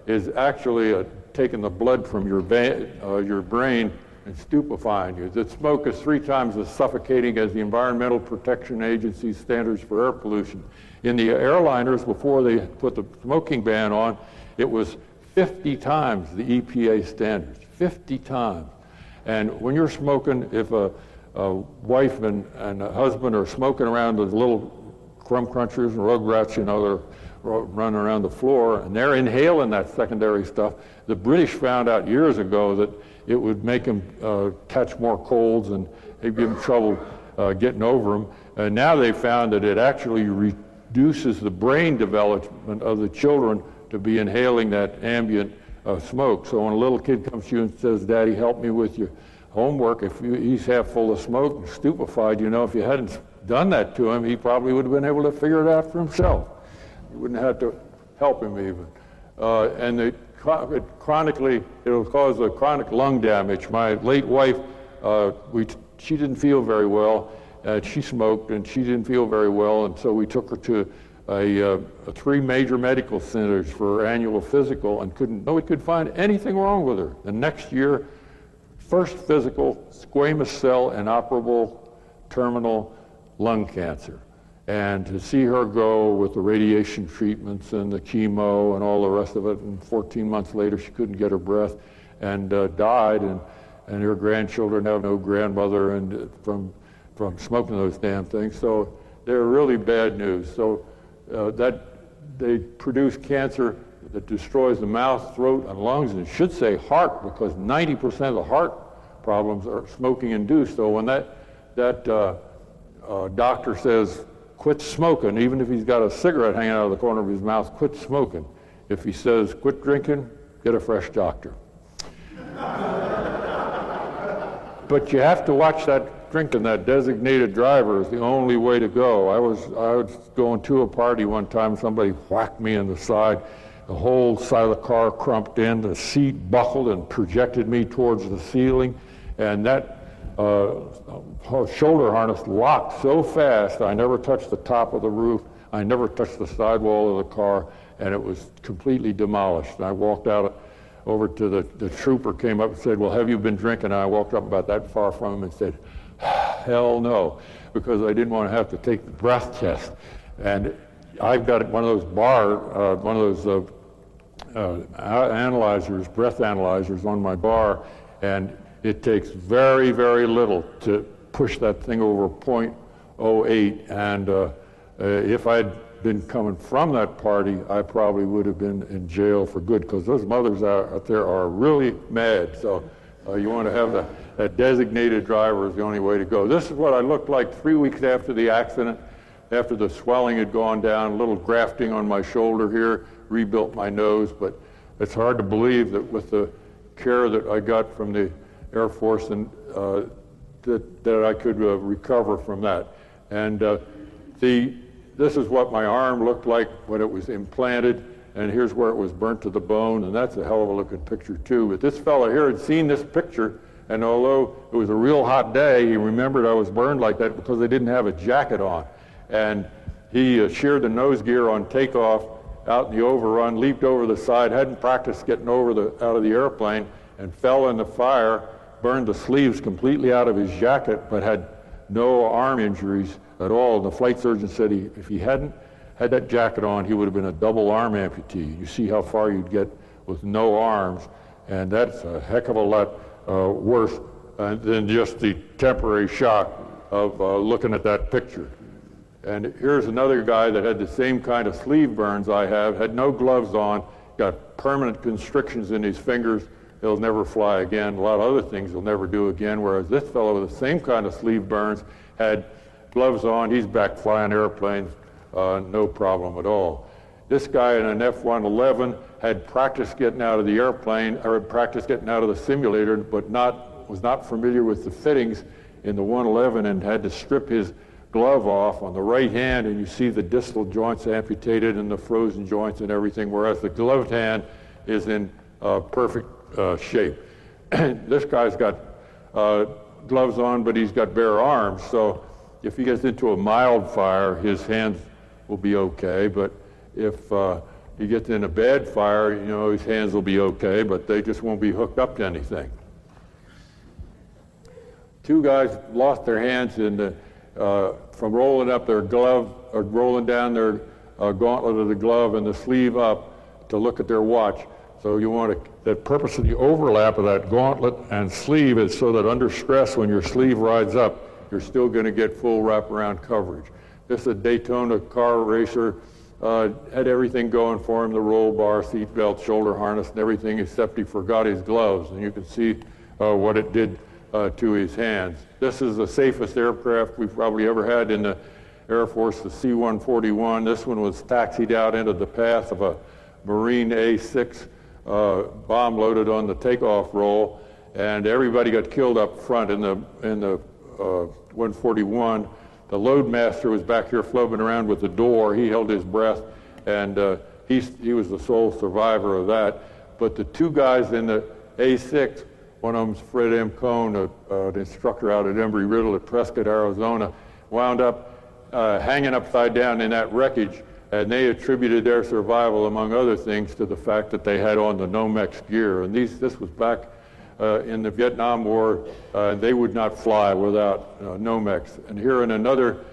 [SPEAKER 1] is actually taking the blood from your brain and stupefying you. The smoke is 3 times as suffocating as the Environmental Protection Agency's standards for air pollution. In the airliners, before they put the smoking ban on, it was 50 times the EPA standards, 50 times. And when you're smoking, if a wife and a husband are smoking around with little crumb crunchers and rugrats, you know, they're running around the floor, and they're inhaling that secondary stuff. The British found out years ago that it would make them catch more colds, and it'd give them trouble getting over them. And now they found that it actually reduces the brain development of the children to be inhaling that ambient smoke. So when a little kid comes to you and says, "Daddy, help me with your homework," if he's half full of smoke and stupefied, you know, if you hadn't done that to him, he probably would have been able to figure it out for himself. You wouldn't have to help him even. And chronically, it'll cause a chronic lung damage. My late wife, she didn't feel very well. She smoked, and she didn't feel very well, and so we took her to 3 major medical centers for her annual physical, and nobody could find anything wrong with her. The next year, first physical, squamous cell inoperable terminal lung cancer. And to see her go with the radiation treatments and the chemo and all the rest of it, and 14 months later she couldn't get her breath and died, and her grandchildren have no grandmother and from smoking those damn things. So they're really bad news. So that they produce cancer that destroys the mouth, throat, and lungs, and it should say heart, because 90% of the heart problems are smoking induced. So when that doctor says, quit smoking, even if he's got a cigarette hanging out of the corner of his mouth, quit smoking. If he says, quit drinking, get a fresh doctor. But you have to watch that drinking. That designated driver is the only way to go. I was going to a party one time, somebody whacked me in the side. The whole side of the car crumped in, the seat buckled and projected me towards the ceiling, and that shoulder harness locked so fast I never touched the top of the roof, I never touched the sidewall of the car, and it was completely demolished. And I walked out over to the trooper, came up and said, well, have you been drinking? And I walked up about that far from him and said, hell no, because I didn't want to have to take the breath test. And I've got one of those analyzers, breath analyzers on my bar, and it takes very, very little to push that thing over 0.08. And if I'd been coming from that party, I probably would have been in jail for good, because those mothers out there are really mad. So you want to have that designated driver is the only way to go. This is what I looked like 3 weeks after the accident, after the swelling had gone down, a little grafting on my shoulder here, rebuilt my nose, but it's hard to believe that with the care that I got from the Air Force and that I could recover from that. And this is what my arm looked like when it was implanted, and here's where it was burnt to the bone, and that's a hell of a looking picture too. But this fellow here had seen this picture, and although it was a real hot day, he remembered I was burned like that because I didn't have a jacket on. And he sheared the nose gear on takeoff out in the overrun, leaped over the side, hadn't practiced getting out of the airplane, and fell in the fire, burned the sleeves completely out of his jacket, but had no arm injuries at all. The flight surgeon said if he hadn't had that jacket on, he would have been a double arm amputee. You see how far you'd get with no arms, and that's a heck of a lot worse than just the temporary shock of looking at that picture. And here's another guy that had the same kind of sleeve burns I have, had no gloves on, got permanent constrictions in his fingers. He'll never fly again. A lot of other things he'll never do again, whereas this fellow with the same kind of sleeve burns had gloves on. He's back flying airplanes, no problem at all. This guy in an F-111 had practiced getting out of the airplane, or had practiced getting out of the simulator, but was not familiar with the fittings in the 111 and had to strip his glove off on the right hand, and you see the distal joints amputated and the frozen joints and everything, whereas the gloved hand is in perfect shape. This guy's got gloves on, but he's got bare arms, so if he gets into a mild fire, his hands will be okay, but if he gets in a bad fire, his hands will be okay, but they just won't be hooked up to anything. Two guys lost their hands from rolling up their glove, or rolling down their gauntlet of the glove and the sleeve up to look at their watch. So you want the purpose of the overlap of that gauntlet and sleeve is so that under stress, when your sleeve rides up, you're still going to get full wraparound coverage. This is a Daytona car racer, had everything going for him, the roll bar, seat belt, shoulder harness, and everything, except he forgot his gloves. And you can see what it did to his hands. This is the safest aircraft we've probably ever had in the Air Force, the C-141. This one was taxied out into the path of a Marine A-6 bomb loaded on the takeoff roll, and everybody got killed up front in the 141. The loadmaster was back here floating around with the door. He held his breath, and he was the sole survivor of that. But the two guys in the A-6, one of them's Fred M. Cohn, an instructor out at Embry-Riddle at Prescott, Arizona, wound up hanging upside down in that wreckage, and they attributed their survival, among other things, to the fact that they had on the Nomex gear. And this was back in the Vietnam War. They would not fly without Nomex. And here in another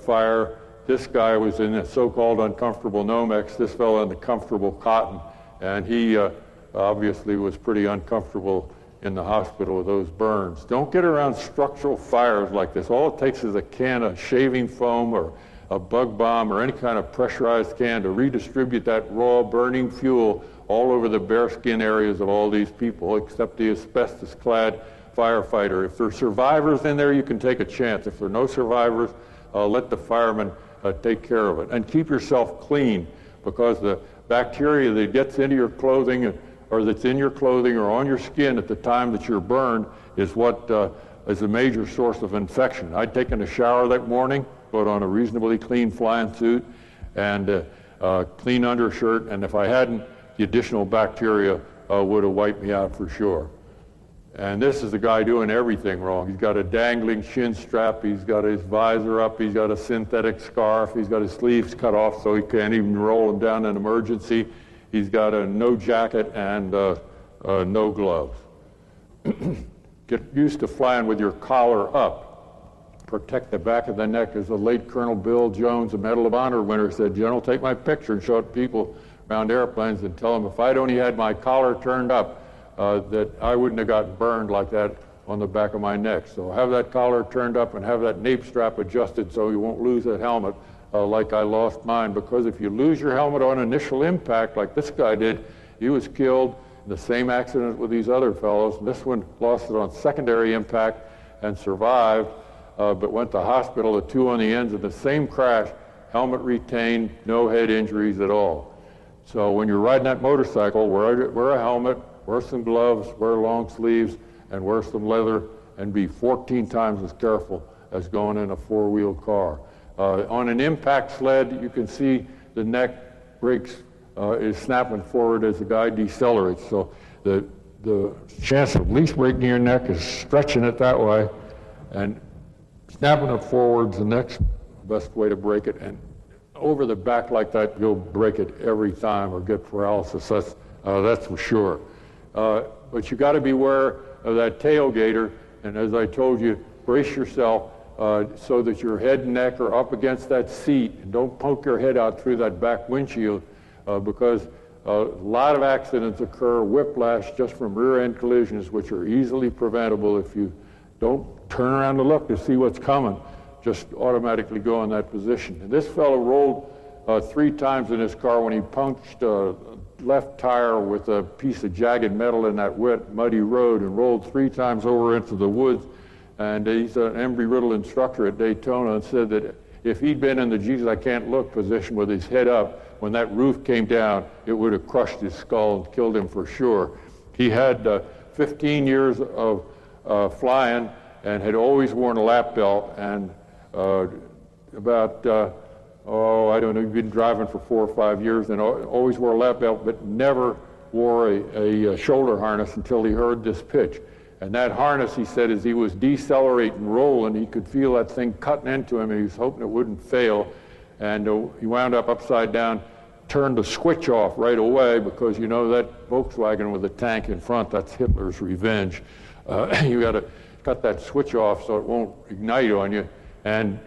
[SPEAKER 1] fire, this guy was in a so-called uncomfortable Nomex, this fellow in the comfortable cotton, and he obviously was pretty uncomfortable in the hospital with those burns. Don't get around structural fires like this. All it takes is a can of shaving foam or a bug bomb or any kind of pressurized can to redistribute that raw burning fuel all over the bare skin areas of all these people, except the asbestos-clad firefighter. If there are survivors in there, you can take a chance. If there are no survivors, let the firemen take care of it. And keep yourself clean, because the bacteria that gets into your clothing or that's in your clothing or on your skin at the time that you're burned is what is a major source of infection. I'd taken a shower that morning, put on a reasonably clean flying suit and clean undershirt, and if I hadn't, the additional bacteria would have wiped me out for sure. And this is the guy doing everything wrong. He's got a dangling shin strap, he's got his visor up, he's got a synthetic scarf, he's got his sleeves cut off so he can't even roll them down in emergency. He's got a no jacket and no gloves. Get used to flying with your collar up. Protect the back of the neck. As the late Colonel Bill Jones, a Medal of Honor winner, said, "General, take my picture and show it to people around airplanes and tell them if I'd only had my collar turned up, that I wouldn't have gotten burned like that on the back of my neck." So have that collar turned up and have that nape strap adjusted so you won't lose that helmet like I lost mine. Because if you lose your helmet on initial impact, like this guy did, he was killed in the same accident with these other fellows. This one lost it on secondary impact and survived, but went to hospital. The two on the ends of the same crash, helmet retained, no head injuries at all. So when you're riding that motorcycle, wear a helmet, wear some gloves, wear long sleeves, and wear some leather, and be 14 times as careful as going in a four-wheel car. On an impact sled, you can see the neck brakes is snapping forward as the guy decelerates. So the chance of least breaking your neck is stretching it that way, and snapping it forward's the next best way to break it. And over the back like that, you'll break it every time or get paralysis. That's for sure. But you got to beware of that tailgater, and as I told you, brace yourself so that your head and neck are up against that seat, and don't poke your head out through that back windshield, because a lot of accidents occur, whiplash, just from rear-end collisions, which are easily preventable if you don't turn around to look to see what's coming. Just automatically go in that position. And this fellow rolled 3 times in his car when he punctured a left tire with a piece of jagged metal in that wet, muddy road, and rolled 3 times over into the woods. And he's an Embry-Riddle instructor at Daytona, and said that if he'd been in the Jesus I can't look position with his head up, when that roof came down, it would have crushed his skull and killed him for sure. He had 15 years of flying and had always worn a lap belt, and I don't know, he'd been driving for 4 or 5 years and always wore a lap belt, but never wore a shoulder harness until he heard this pitch. And that harness, he said, as he was decelerating, rolling, he could feel that thing cutting into him, and he was hoping it wouldn't fail. And he wound up upside down, turned the switch off right away, because you know that Volkswagen with the tank in front, that's Hitler's revenge. You got to cut that switch off so it won't ignite on you. And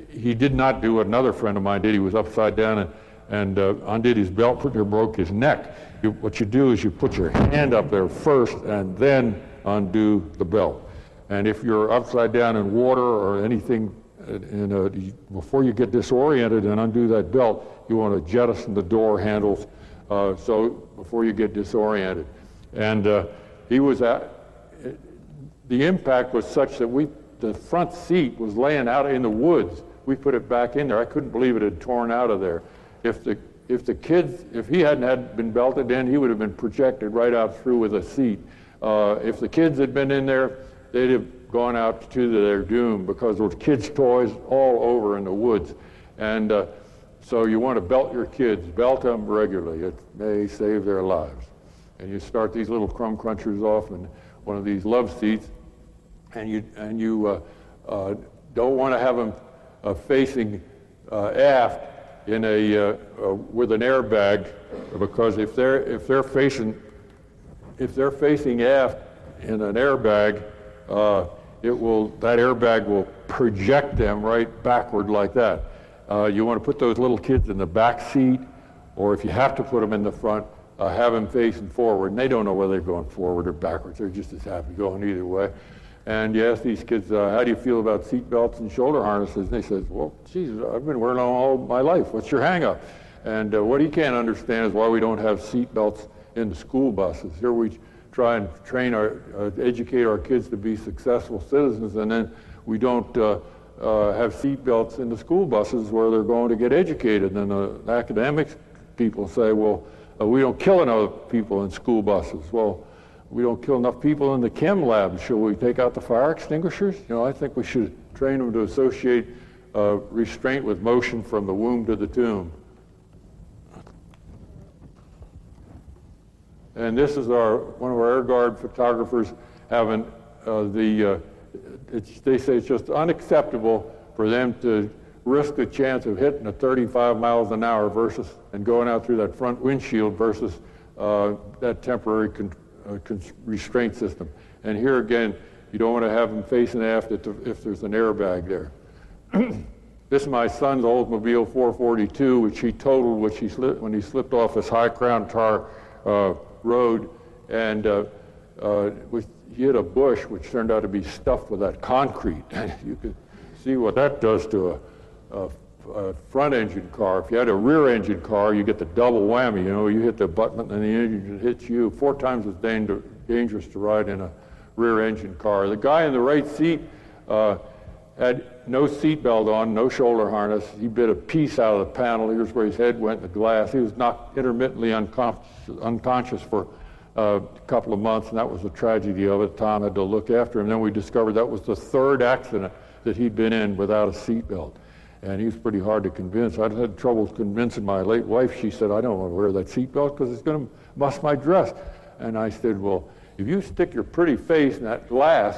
[SPEAKER 1] he did not do what another friend of mine did. He was upside down and undid his belt, broke his neck. What you do is you put your hand up there first and then undo the belt. And if you're upside down in water or anything, before you get disoriented and undo that belt, you want to jettison the door handles before you get disoriented. And the impact was such that the front seat was laying out in the woods. We put it back in there. I couldn't believe it had torn out of there. If he hadn't been belted in, he would have been projected right out through with a seat. If the kids had been in there, they'd have gone out to their doom, because there was kids' toys all over in the woods. And so you want to belt your kids, belt them regularly. It may save their lives. And you start these little crumb crunchers off in one of these love seats, and you don't want to have them facing aft in with an airbag, because if they're facing aft in an airbag, that airbag will project them right backward like that. You want to put those little kids in the back seat, or if you have to put them in the front, have them facing forward. And they don't know whether they're going forward or backwards. They're just as happy going either way. And you ask these kids, how do you feel about seat belts and shoulder harnesses? And they said, well, geez, I've been wearing them all my life. What's your hang up? And what he can't understand is why we don't have seat belts in the school buses. Here we try and train educate our kids to be successful citizens, and then we don't have seat belts in the school buses where they're going to get educated. And the academics people say, well, we don't kill enough people in school buses. Well, we don't kill enough people in the chem lab. Should we take out the fire extinguishers? You know, I think we should train them to associate restraint with motion from the womb to the tomb. And this is one of our Air Guard photographers having they say it's just unacceptable for them to risk the chance of hitting a 35 miles an hour and going out through that front windshield versus that temporary restraint system. And here again, you don't want to have them facing aft if there's an airbag there. This is my son's Oldsmobile 442, which he totaled when he slipped off this high crown tar road, and he hit a bush which turned out to be stuffed with that concrete. You could see what that does to a front engine car. If you had a rear engine car, you get the double whammy. You know, you hit the button and the engine hits you. 4 times as dangerous to ride in a rear engine car. The guy in the right seat had no seat belt on, no shoulder harness. He bit a piece out of the panel. Here's where his head went in the glass. He was knocked intermittently unconscious for a couple of months, and that was the tragedy of it. Tom had to look after him. Then we discovered that was the 3rd accident that he'd been in without a seat belt. And he was pretty hard to convince. I'd had trouble convincing my late wife. She said, I don't want to wear that seat belt because it's going to muss my dress. And I said, well, if you stick your pretty face in that glass,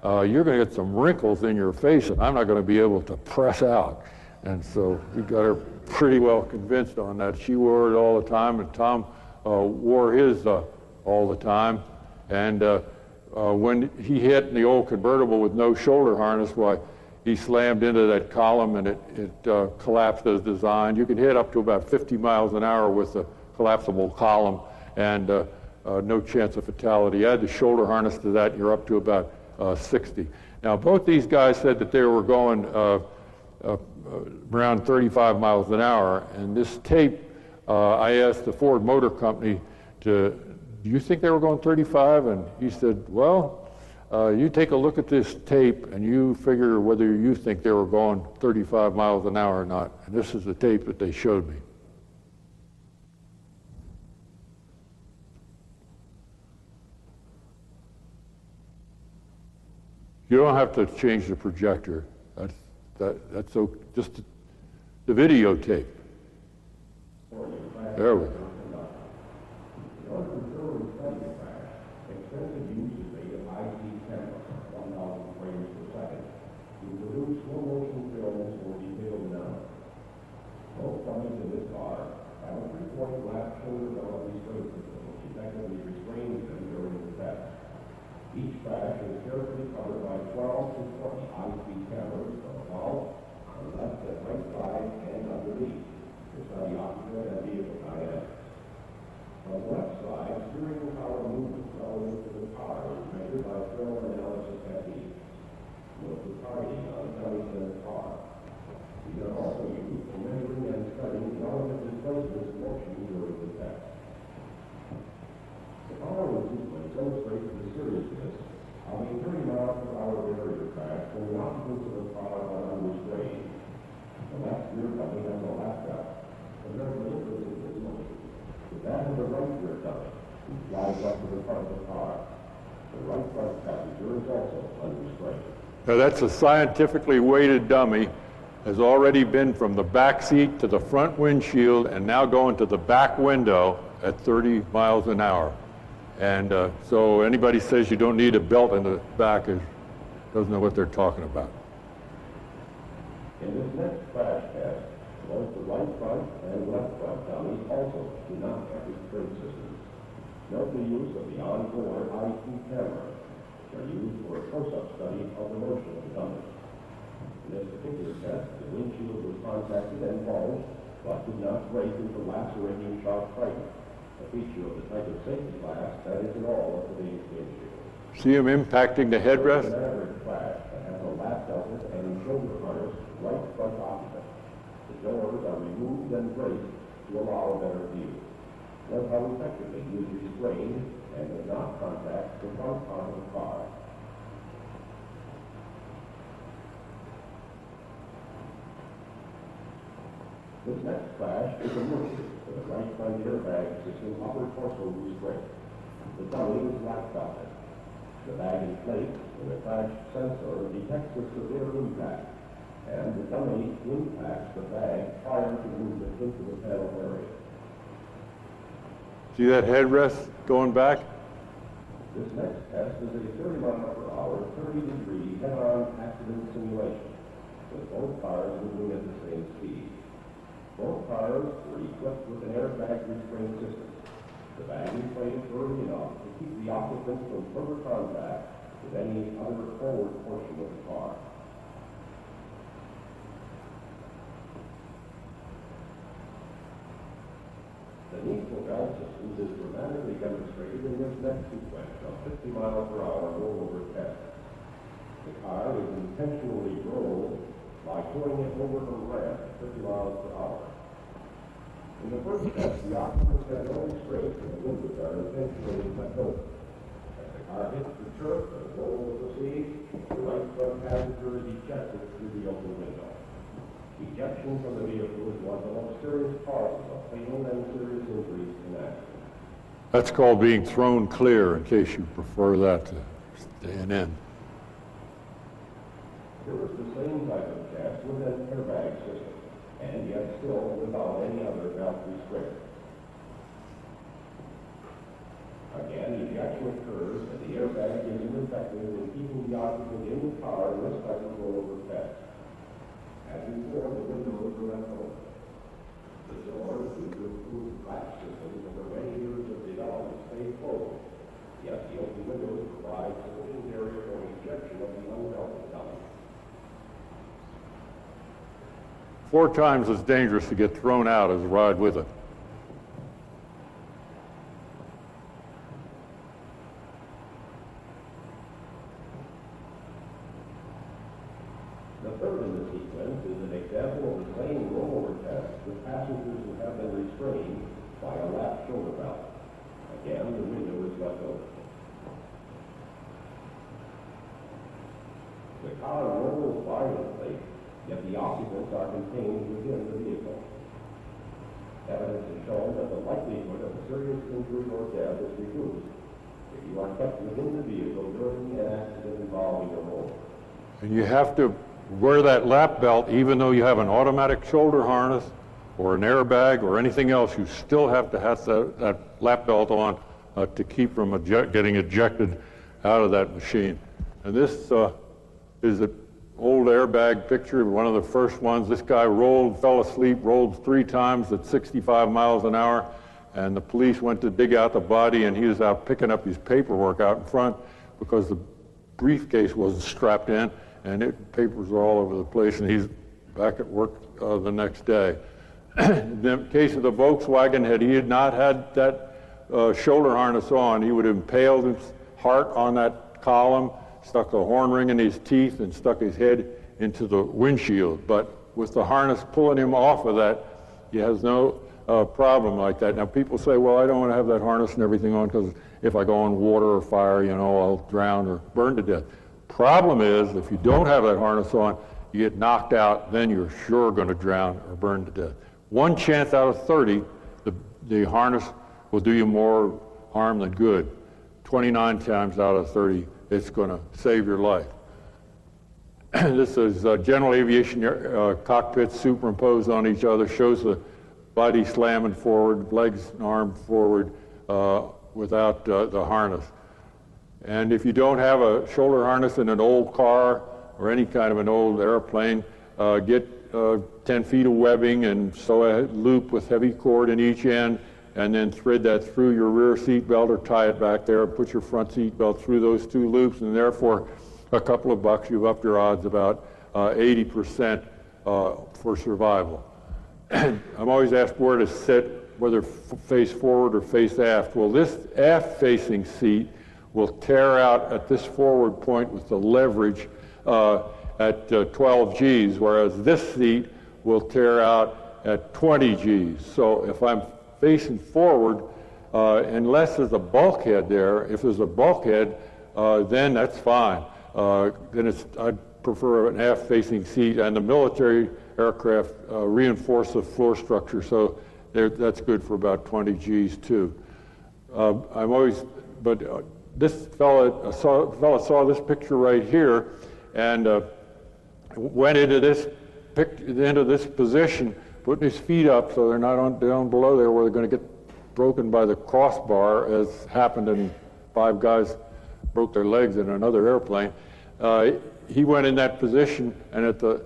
[SPEAKER 1] you're going to get some wrinkles in your face, and I'm not going to be able to press out. And so we got her pretty well convinced on that. She wore it all the time, and Tom wore his all the time. And when he hit in the old convertible with no shoulder harness, why, he slammed into that column, and it collapsed as designed. You can hit up to about 50 miles an hour with a collapsible column, and no chance of fatality. Add the shoulder harness to that, you're up to about 60. Now, both these guys said that they were going around 35 miles an hour, and this tape, I asked the Ford Motor Company do you think they were going 35? And he said, well, you take a look at this tape and you figure whether you think they were going 35 miles an hour or not. And this is the tape that they showed me. You don't have to change the projector. That's so just the videotape. There we go.
[SPEAKER 2] Extensive use is made of high-speed camera, 1,000 frames per second, to produce slow-motion films for detailed analysis. Most dummies in this car have a 3-point glass shoulder belt restraint system, which effectively restrains them during the test. Each crash is carefully covered by 12 to 20 high-speed cameras above, on the left and right side, and underneath, to study occupant and vehicle dynamics. On the left side, steering power movement relative to the car is measured by film analysis techniques. Note the targeting on the dummy-centered car. These are also used for measuring and studying relative displacement motion during the test. The following sequence illustrates the seriousness of a 30 miles per hour barrier crash when the occupants of the car are unrestrained. The left rear dummy has a lap belt, and there's a little bit of this motion. That is the right rear dummy, who flies up to the front of the car. The right front passenger is also unrestrained.
[SPEAKER 1] Now that's a scientifically weighted dummy, has already been from the back seat to the front windshield and now going to the back window at 30 miles an hour. And so anybody says you don't need a belt in the back doesn't know what they're talking about.
[SPEAKER 2] In this next crash test, both the right front and left front dummies also do not have restraint systems. Note the use of the on-board high-speed cameras, which are used for a close-up study of the motion of the dummy. In this particular test, the windshield was contacted and bulged, but did not break into lacerating sharp fragments, a feature of the type of safety glass that is in all of today's windshields.
[SPEAKER 1] See him impacting the headrest?
[SPEAKER 2] An average crash that has a lap belt and shoulder harness right front occupant. The doors are removed and braced to allow a better view. Note how effectively he is restrained and does not contact the front part of the car. This next crash is a mercy with a right front airbag system upper torso restraint. The dummy is lap belted. The bag inflates with a crash sensor detects the severe impact, and the dummy impacts the bag prior to movement into the pedal area.
[SPEAKER 1] See that headrest going back?
[SPEAKER 2] This next test is a 30 mph, 30-degree head-on accident simulation, with both cars moving at the same speed. Both cars were equipped with an airbag restraint system. The bag inflated early enough to keep the occupants from further contact with any other forward portion of the car. The need for belt systems is dramatically demonstrated in this next sequence of 50 mph rollover test. The car is intentionally rolled by throwing it over the ramp at 50 mph. In the first test, the occupants had no restraint and the windows are intentionally left open. As the car hits the turf and the roll will proceed, the right front passenger is ejected through the open window. Ejection from the vehicle is one of the most serious causes of fatal and serious injuries in accidents.
[SPEAKER 1] That's called being thrown clear, in case you prefer that to staying in.
[SPEAKER 2] Here is the same type of test with an airbag system, and yet still without any other belt restraint. Again, ejection occurs, and the airbag is ineffective in keeping the occupant in the car in this type of rollover test. As before, the windows were left open. The doors, due to improved latch systems over many years of development, stay closed. Yet the open windows provide sufficient area for ejection of the unbelted dummy.
[SPEAKER 1] 4 times as dangerous to get thrown out as ride with it.
[SPEAKER 2] The third in the sequence is an example of the same rollover test with passengers who have been restrained by a lap shoulder belt. Again, the window is left open. The car rolls violently, yet the occupants are contained within the vehicle. Evidence has shown that the likelihood of serious injury or death is reduced if you are kept within the vehicle during an accident involving a roll.
[SPEAKER 1] And you have to wear that lap belt even though you have an automatic shoulder harness or an airbag or anything else. You still have to have that lap belt on to keep from getting ejected out of that machine. And this is an old airbag picture, one of the first ones. This guy fell asleep, rolled 3 times at 65 miles an hour, and the police went to dig out the body, and he was out picking up his paperwork out in front because the briefcase wasn't strapped in, and papers were all over the place, and he's back at work the next day. In the case of the Volkswagen, had he had not had that shoulder harness on, he would have impaled his heart on that column, stuck a horn ring in his teeth, and stuck his head into the windshield. But with the harness pulling him off of that, he has no problem like that. Now, people say, well, I don't want to have that harness and everything on because if I go in water or fire, I'll drown or burn to death. Problem is, if you don't have that harness on, you get knocked out, then you're sure going to drown or burn to death. 1 chance out of 30, the harness will do you more harm than good. 29 times out of 30, it's going to save your life. This is general aviation cockpits superimposed on each other, shows the body slamming forward, legs and arms forward without the harness. And if you don't have a shoulder harness in an old car or any kind of an old airplane, get 10 feet of webbing and sew a loop with heavy cord in each end, and then thread that through your rear seat belt or tie it back there, put your front seat belt through those 2 loops, and therefore a couple of bucks, you've upped your odds about 80% for survival. I'm always asked where to sit, whether face forward or face aft. Well, this aft-facing seat will tear out at this forward point with the leverage at 12 Gs, whereas this seat will tear out at 20 Gs. So if I'm facing forward, unless there's a bulkhead there, if there's a bulkhead, then that's fine. I'd prefer an aft-facing seat, and the military aircraft reinforce the floor structure, so that's good for about 20 Gs too. This fella saw this picture right here, and went into this position, putting his feet up so they're not down below there where they're going to get broken by the crossbar, as happened, and 5 guys broke their legs in another airplane. He went in that position, and the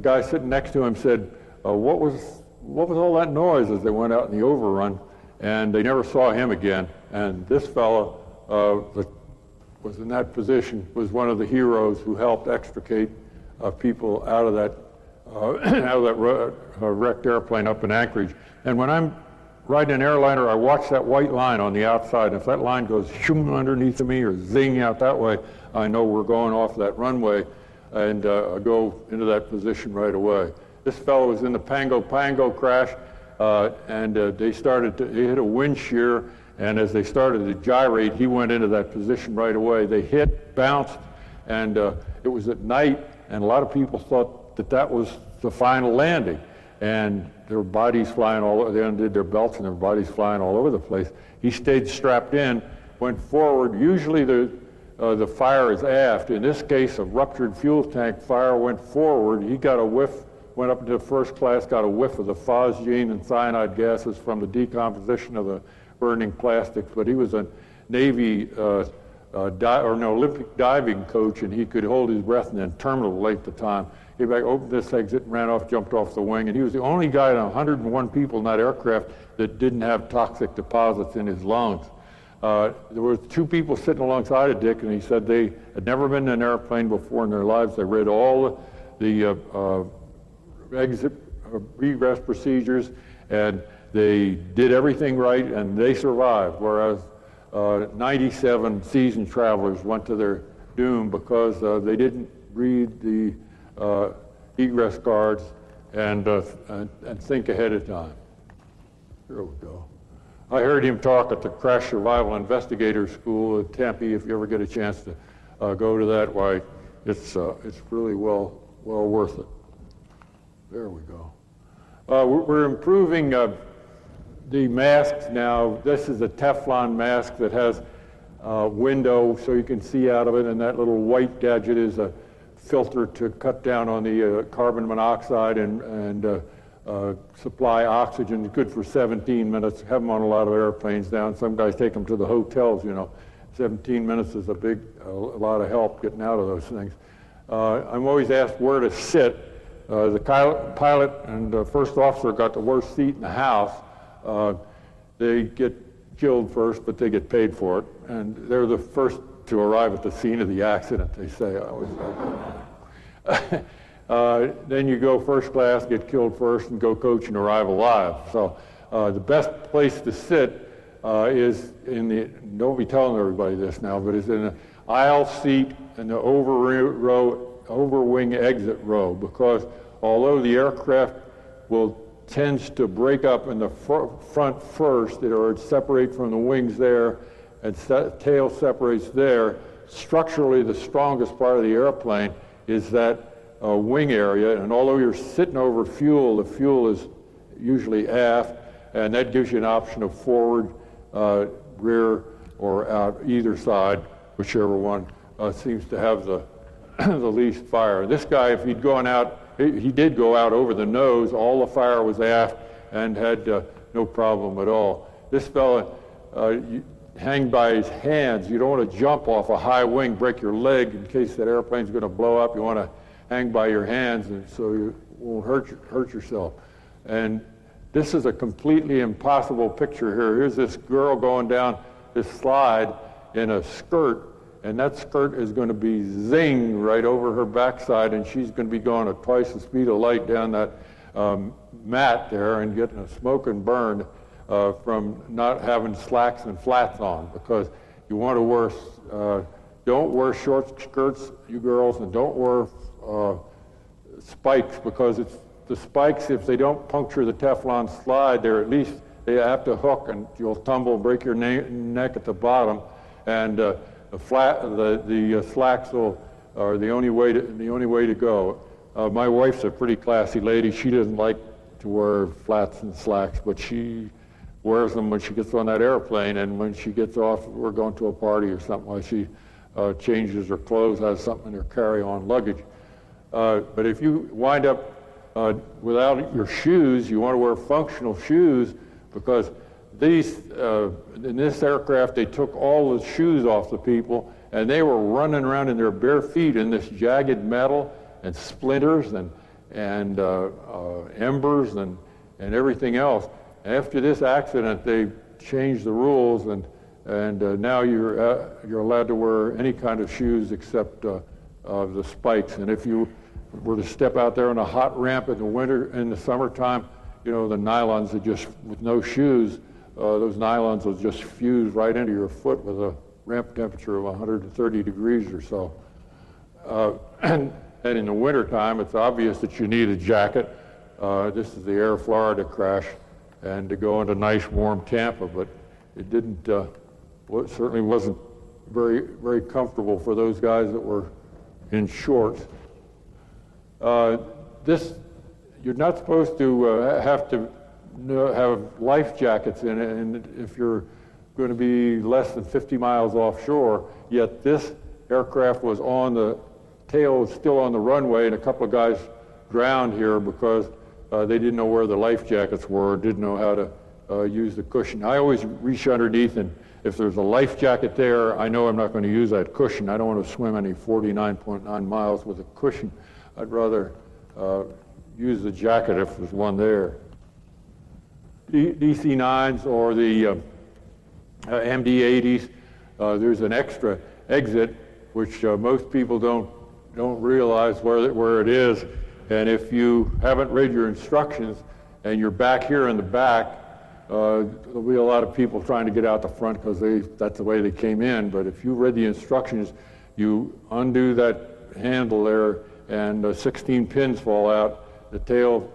[SPEAKER 1] guy sitting next to him said, what was all that noise, as they went out in the overrun? And they never saw him again. And this fellow that was in that position was one of the heroes who helped extricate people out of that wrecked airplane up in Anchorage. And when I'm riding an airliner, I watch that white line on the outside. If that line goes shoom underneath of me or zing out that way, I know we're going off that runway, and I go into that position right away. This fellow was in the Pango crash, and they hit a wind shear, and as they started to gyrate, he went into that position right away. They hit, bounced, and it was at night, and a lot of people thought that was the final landing. And their bodies flying all over, they undid their belts and their bodies flying all over the place. He stayed strapped in, went forward. Usually the fire is aft. In this case, a ruptured fuel tank fire went forward. He got a whiff, went up into first class, got a whiff of the phosgene and cyanide gases from the decomposition of the burning plastics. But he was a Navy Olympic diving coach, and he could hold his breath in interminable length of time. He opened this exit, ran off, jumped off the wing, and he was the only guy out of 101 people in that aircraft that didn't have toxic deposits in his lungs. There were 2 people sitting alongside of Dick, and he said they had never been in an airplane before in their lives. They read all the exit egress procedures, and they did everything right, and they survived, whereas 97 seasoned travelers went to their doom because they didn't read the egress cards and think ahead of time. Here we go. I heard him talk at the Crash Survival Investigator School at Tempe. If you ever get a chance to go to that, why, it's really well worth it. There we go. We're improving the masks now. This is a Teflon mask that has a window so you can see out of it, and that little white gadget is a filter to cut down on the carbon monoxide and supply oxygen. Good for 17 minutes. Have them on a lot of airplanes now, and some guys take them to the hotels, 17 minutes is a lot of help getting out of those things. I'm always asked where to sit. The pilot and first officer got the worst seat in the house. They get killed first, but they get paid for it. And they're the first to arrive at the scene of the accident, they say. Then you go first class, get killed first, and go coach and arrive alive. So the best place to sit is in the, don't be telling everybody this now, but is in the aisle seat in the overwing exit row, because although the aircraft tends to break up in the front first, or it separates from the wings there, and tail separates there, structurally the strongest part of the airplane is that wing area, and although you're sitting over fuel, the fuel is usually aft, and that gives you an option of forward, rear, or out either side, whichever one seems to have the least fire. This guy, if he'd gone out, he did go out over the nose, all the fire was aft, and had no problem at all. This fella, hang by his hands. You don't want to jump off a high wing, break your leg in case that airplane's going to blow up. You want to hang by your hands, and so you won't hurt yourself. And this is a completely impossible picture here. Here's this girl going down this slide in a skirt, and that skirt is going to be zing right over her backside, and she's going to be going at twice the speed of light down that mat there and getting a smoke and burn from not having slacks and flats on, because you want to wear, don't wear short skirts, you girls, and don't wear spikes, because it's the spikes, if they don't puncture the Teflon slide, they have to hook, and you'll tumble, break your neck at the bottom, and the slacks are the only way to go. My wife's a pretty classy lady. She doesn't like to wear flats and slacks, but she wears them when she gets on that airplane, and when she gets off, we're going to a party or something, like she changes her clothes, has something in her carry-on luggage. But if you wind up without your shoes, you want to wear functional shoes, because in this aircraft, they took all the shoes off the people, and they were running around in their bare feet in this jagged metal and splinters and embers and everything else. After this accident, they changed the rules, and now you're allowed to wear any kind of shoes except the spikes. And if you were to step out there on a hot ramp in the summertime, the nylons are just, with no shoes, those nylons will just fuse right into your foot with a ramp temperature of 130 degrees or so. And in the wintertime, it's obvious that you need a jacket. This is the Air Florida crash, and to go into nice warm Tampa, but it didn't, it certainly wasn't very, very comfortable for those guys that were in shorts. You're not supposed to have life jackets in it, and if you're going to be less than 50 miles offshore, yet this aircraft was on the tail, was still on the runway, and a couple of guys drowned here because they didn't know where the life jackets were, didn't know how to use the cushion. I always reach underneath, and if there's a life jacket there, I know I'm not going to use that cushion. I don't want to swim any 49.9 miles with a cushion. I'd rather use the jacket if there's one there. DC-9s or the MD-80s, there's an extra exit, which most people don't realize where it is. And if you haven't read your instructions and you're back here in the back, there'll be a lot of people trying to get out the front because that's the way they came in. But if you read the instructions, you undo that handle there, and 16 pins fall out, the tail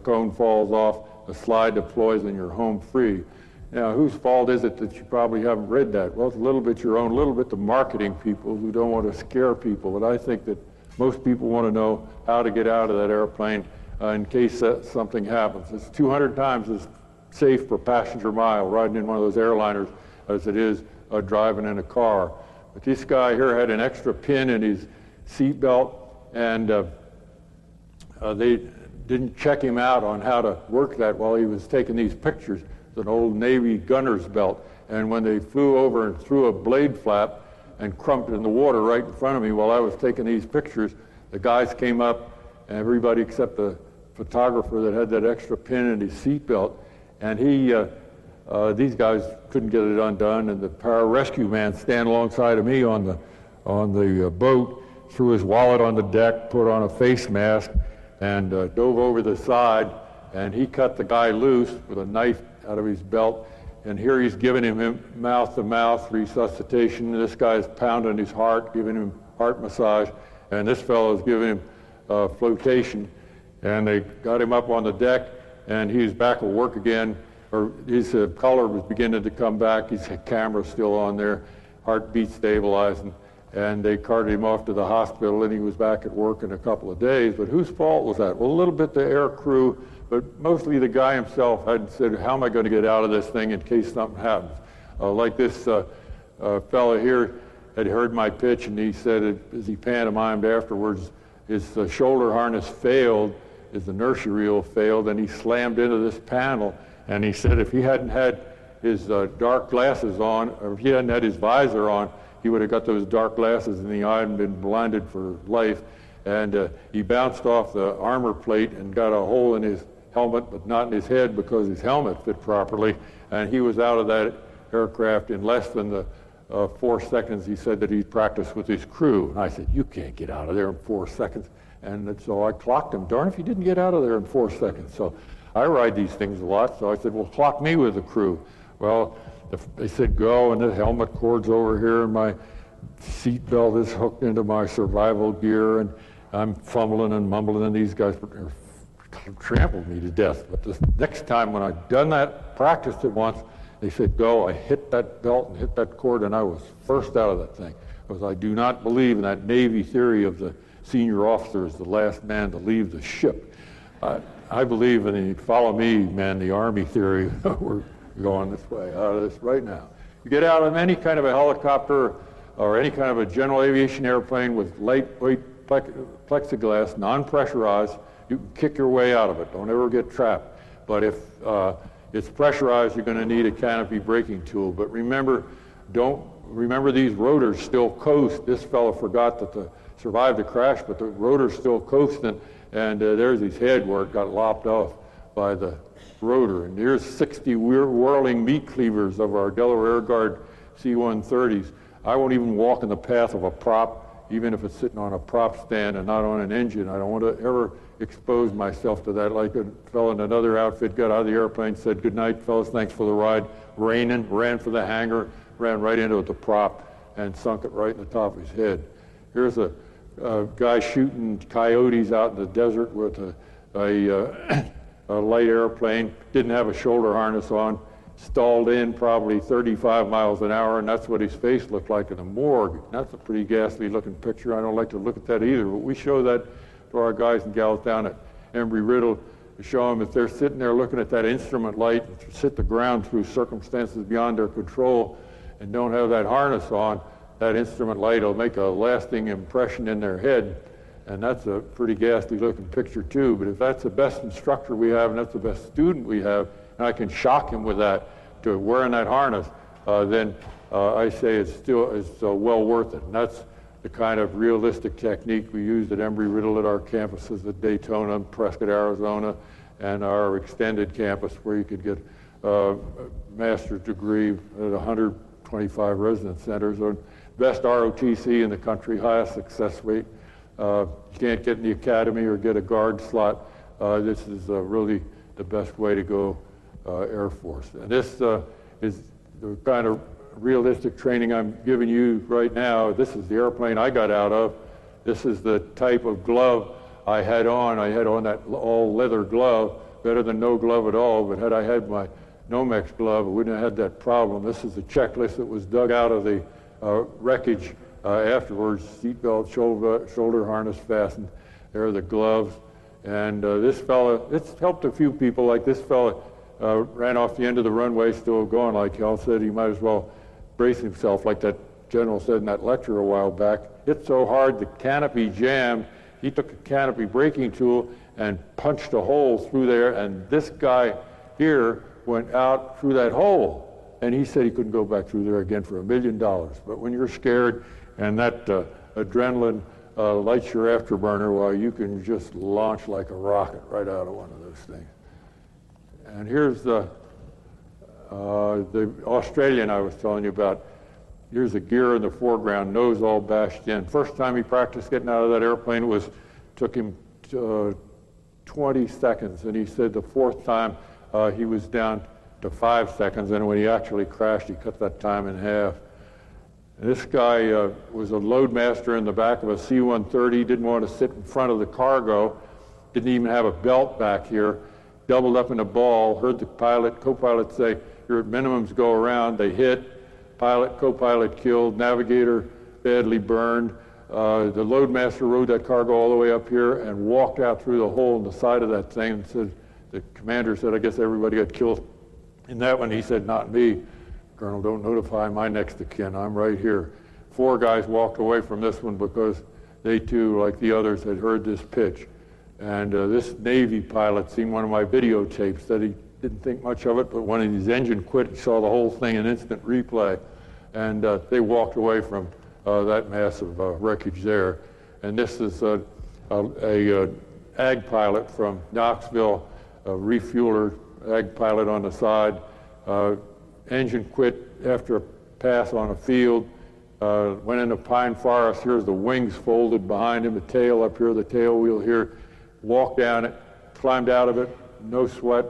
[SPEAKER 1] cone falls off, the slide deploys, and you're home free. Now, whose fault is it that you probably haven't read that? Well, it's a little bit your own, a little bit the marketing people who don't want to scare people. But I think that most people want to know how to get out of that airplane in case something happens. It's 200 times as safe per passenger mile riding in one of those airliners as it is driving in a car. But this guy here had an extra pin in his seat belt, and they didn't check him out on how to work that while he was taking these pictures. It's an old Navy gunner's belt, and when they flew over and threw a blade flap and crumped in the water right in front of me while I was taking these pictures, the guys came up, and everybody except the photographer that had that extra pin in his seat belt, and these guys couldn't get it undone, and the pararescue man stand alongside of me on the boat, threw his wallet on the deck, put on a face mask, and dove over the side, and he cut the guy loose with a knife out of his belt, and here he's giving him mouth-to-mouth resuscitation. This guy's pounding his heart, giving him heart massage, and this fellow's giving him flotation, and they got him up on the deck, and he's back at work again, or his color was beginning to come back, his camera's still on there, heartbeat stabilizing, and they carted him off to the hospital, and he was back at work in a couple of days. But whose fault was that? Well, a little bit the air crew, but mostly the guy himself had said, how am I going to get out of this thing in case something happens? Like this fellow here had heard my pitch, and he said, as he pantomimed afterwards, his shoulder harness failed, his inertia reel failed, and he slammed into this panel. And he said if he hadn't had his dark glasses on, or if he hadn't had his visor on, he would have got those dark glasses in the eye and been blinded for life. And he bounced off the armor plate and got a hole in his helmet, but not in his head because his helmet fit properly. And he was out of that aircraft in less than the 4 seconds he said that he practiced with his crew. And I said, you can't get out of there in 4 seconds. And so I clocked him. Darn if he didn't get out of there in 4 seconds. So I ride these things a lot. So I said, well, clock me with the crew. Well, they said go, and the helmet cord's over here, and my seat belt is hooked into my survival gear, and I'm fumbling and mumbling, and these guys trampled me to death. But the next time when I'd done that, practiced it once, they said go, I hit that belt and hit that cord, and I was first out of that thing. Because I do not believe in that Navy theory of the senior officer is the last man to leave the ship. I believe in the follow me, man, the Army theory. We're going this way, out of this right now. You get out of any kind of a helicopter or any kind of a general aviation airplane with lightweight plexiglass, non-pressurized, you can kick your way out of it. Don't ever get trapped. But if it's pressurized, you're going to need a canopy braking tool. But remember, remember these rotors still coast. This fellow forgot that survived the crash, but the rotor's still coasting, and there's his head where it got lopped off by the rotor. And here's 60 whirling meat cleavers of our Delaware Air Guard C-130s. I won't even walk in the path of a prop, even if it's sitting on a prop stand and not on an engine. I don't want to ever expose myself to that. Like a fellow in another outfit got out of the airplane, said, good night, fellas, thanks for the ride. Raining, ran for the hangar, ran right into the prop and sunk it right in the top of his head. Here's a guy shooting coyotes out in the desert with a light airplane, didn't have a shoulder harness on, stalled in probably 35 miles an hour, and that's what his face looked like in a morgue. That's a pretty ghastly looking picture. I don't like to look at that either, but we show that to our guys and gals down at Embry-Riddle to show them if they're sitting there looking at that instrument light and hit the ground through circumstances beyond their control and don't have that harness on, that instrument light will make a lasting impression in their head, and that's a pretty ghastly looking picture too. But if that's the best instructor we have and that's the best student we have, and I can shock him with that to wearing that harness, then I say it's well worth it. And that's the kind of realistic technique we used at Embry-Riddle at our campuses at Daytona, Prescott, Arizona, and our extended campus where you could get a master's degree at 125 residence centers. Or best ROTC in the country, highest success rate. You can't get in the academy or get a guard slot. This is really the best way to go Air Force. And this is the kind of realistic training I'm giving you right now. This is the airplane I got out of. This is the type of glove I had on. I had on that all leather glove, better than no glove at all, but had I had my Nomex glove, I wouldn't have had that problem. This is the checklist that was dug out of the wreckage afterwards. Seatbelt, shoulder harness fastened. There are the gloves. And this fella, it's helped a few people. Like this fella ran off the end of the runway still going like hell, said he might as well brace himself like that general said in that lecture a while back. Hit so hard the canopy jammed. He took a canopy braking tool and punched a hole through there, and this guy here went out through that hole. And he said he couldn't go back through there again for $1 million. But when you're scared and that adrenaline lights your afterburner, well, you can just launch like a rocket right out of one of those things. And here's the Australian I was telling you about. Here's the gear in the foreground, nose all bashed in. First time he practiced getting out of that airplane took him 20 seconds, and he said the fourth time he was down to 5 seconds, and when he actually crashed, he cut that time in half. And this guy was a loadmaster in the back of a C-130, didn't want to sit in front of the cargo, didn't even have a belt back here, doubled up in a ball, heard the co-pilot say, you're at minimums, go around. They hit, pilot, co-pilot killed, navigator badly burned. The loadmaster rode that cargo all the way up here and walked out through the hole in the side of that thing and said, the commander said, I guess everybody got killed in that one. He said, not me. Colonel, don't notify my next of kin. I'm right here. 4 guys walked away from this one because they too, like the others, had heard this pitch. And this Navy pilot seen one of my videotapes, said he didn't think much of it, but when his engine quit, he saw the whole thing in instant replay. And they walked away from that massive wreckage there. And this is a ag pilot from Knoxville, a refueler, ag pilot on the side. Engine quit after a pass on a field, went into pine forest. Here's the wings folded behind him, the tail up here, the tail wheel here. Walked down it, climbed out of it, no sweat,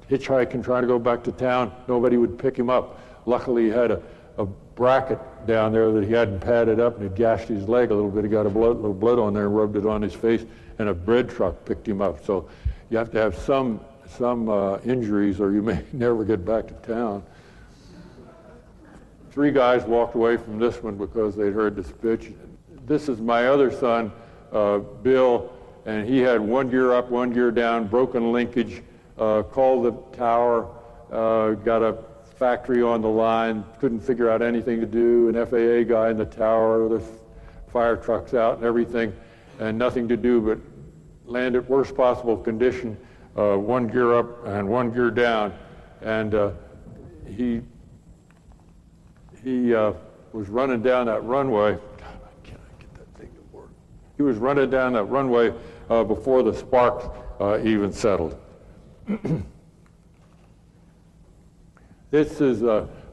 [SPEAKER 1] hitchhiking, trying to go back to town. Nobody would pick him up. Luckily, he had a bracket down there that he hadn't padded up, and he gashed his leg a little bit. He got a little blood on there and rubbed it on his face, and a bread truck picked him up. So you have to have some injuries, or you may never get back to town. 3 guys walked away from this one because they'd heard this pitch. This is my other son, Bill, and he had 1 gear up, 1 gear down, broken linkage, called the tower, got a factory on the line, couldn't figure out anything to do, an FAA guy in the tower, the fire trucks out and everything, and nothing to do but land at worst possible condition, 1 gear up and 1 gear down. And he was running down that runway. God, I cannot get that thing to work. He was running down that runway before the sparks even settled. This is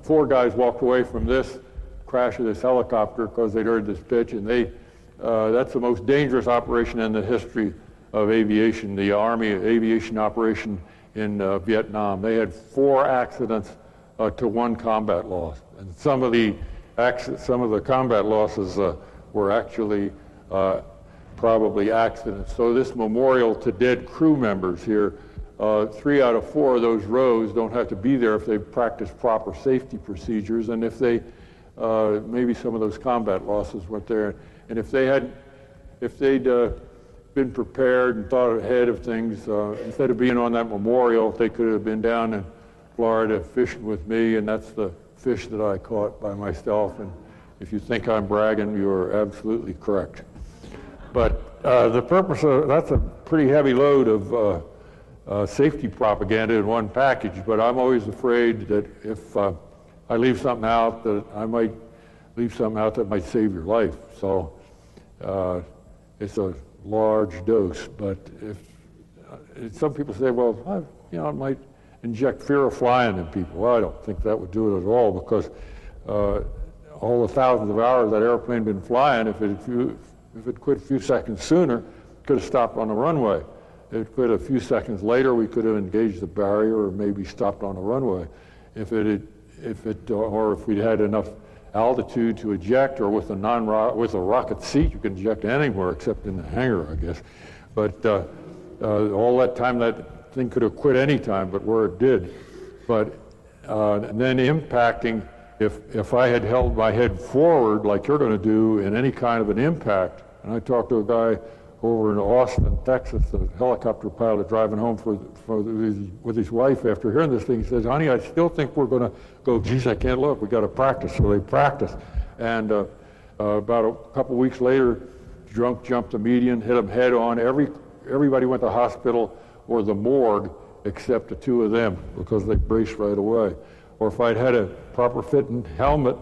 [SPEAKER 1] 4 guys walked away from this crash of this helicopter because they'd heard this pitch, and that's the most dangerous operation in the history of aviation, the Army aviation operation in Vietnam. They had 4 accidents to 1 combat loss, and some of the combat losses were actually probably accidents. So this memorial to dead crew members here, 3 out of 4 of those rows don't have to be there if they practice proper safety procedures, and if they maybe some of those combat losses weren't there, and if they'd been prepared and thought ahead of things, instead of being on that memorial, they could have been down in Florida fishing with me, and that's the fish that I caught by myself. And if you think I'm bragging, you're absolutely correct. But the purpose of that's a pretty heavy load of safety propaganda in one package. But I'm always afraid that if I leave something out, that I might leave something out that might save your life. So it's a large dose. But if some people say, well, it might inject fear of flying in people. Well, I don't think that would do it at all, because all the thousands of hours that airplane been flying, if it quit a few seconds sooner, it could have stopped on the runway. If it quit a few seconds later, we could have engaged the barrier or maybe stopped on the runway. Or if we'd had enough altitude to eject, or with a rocket seat, you can eject anywhere except in the hangar, I guess. But all that time, that thing could have quit any time, but where it did. But and then impacting, if I had held my head forward like you're going to do in any kind of an impact, and I talked to a guy over in Austin, Texas, a helicopter pilot driving home with his wife after hearing this thing. He says, honey, I still think we're going to go, geez, I can't look, we got to practice. So they practiced. And about a couple weeks later, drunk jumped the median, hit him head on. Everybody went to the hospital or the morgue except the 2 of them, because they braced right away. Or if I'd had a proper fitting helmet,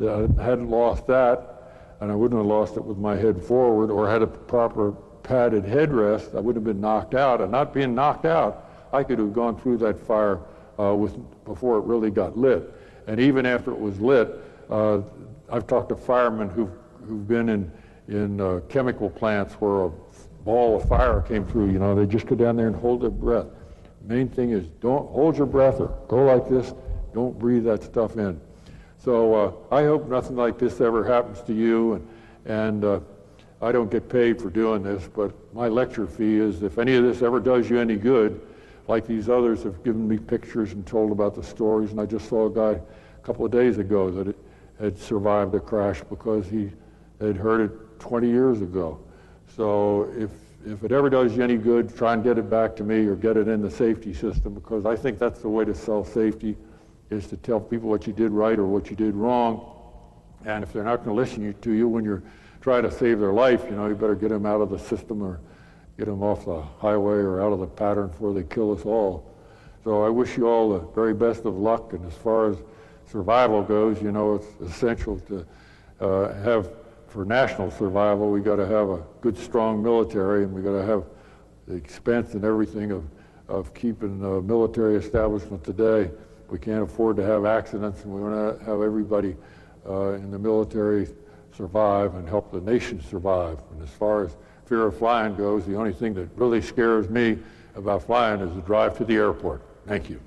[SPEAKER 1] I hadn't lost that, and I wouldn't have lost it with my head forward, or had a proper padded headrest, I wouldn't have been knocked out. And not being knocked out, I could have gone through that fire before it really got lit. And even after it was lit, I've talked to firemen who've been in chemical plants where a ball of fire came through. They just go down there and hold their breath. Main thing is, don't hold your breath or go like this. Don't breathe that stuff in. So I hope nothing like this ever happens to you, and I don't get paid for doing this, but my lecture fee is, if any of this ever does you any good, like these others have given me pictures and told about the stories, and I just saw a guy a couple of days ago that had survived a crash because he had heard it 20 years ago. So if it ever does you any good, try and get it back to me or get it in the safety system, because I think that's the way to sell safety, is to tell people what you did right or what you did wrong. And if they're not going to listen to you when you're trying to save their life, you better get them out of the system or get them off the highway or out of the pattern before they kill us all. So I wish you all the very best of luck. And as far as survival goes, it's essential to have, for national survival, we got to have a good, strong military, and we got to have the expense and everything of keeping the military establishment today. We can't afford to have accidents, and we want to have everybody in the military survive and help the nation survive. And as far as fear of flying goes, the only thing that really scares me about flying is the drive to the airport. Thank you.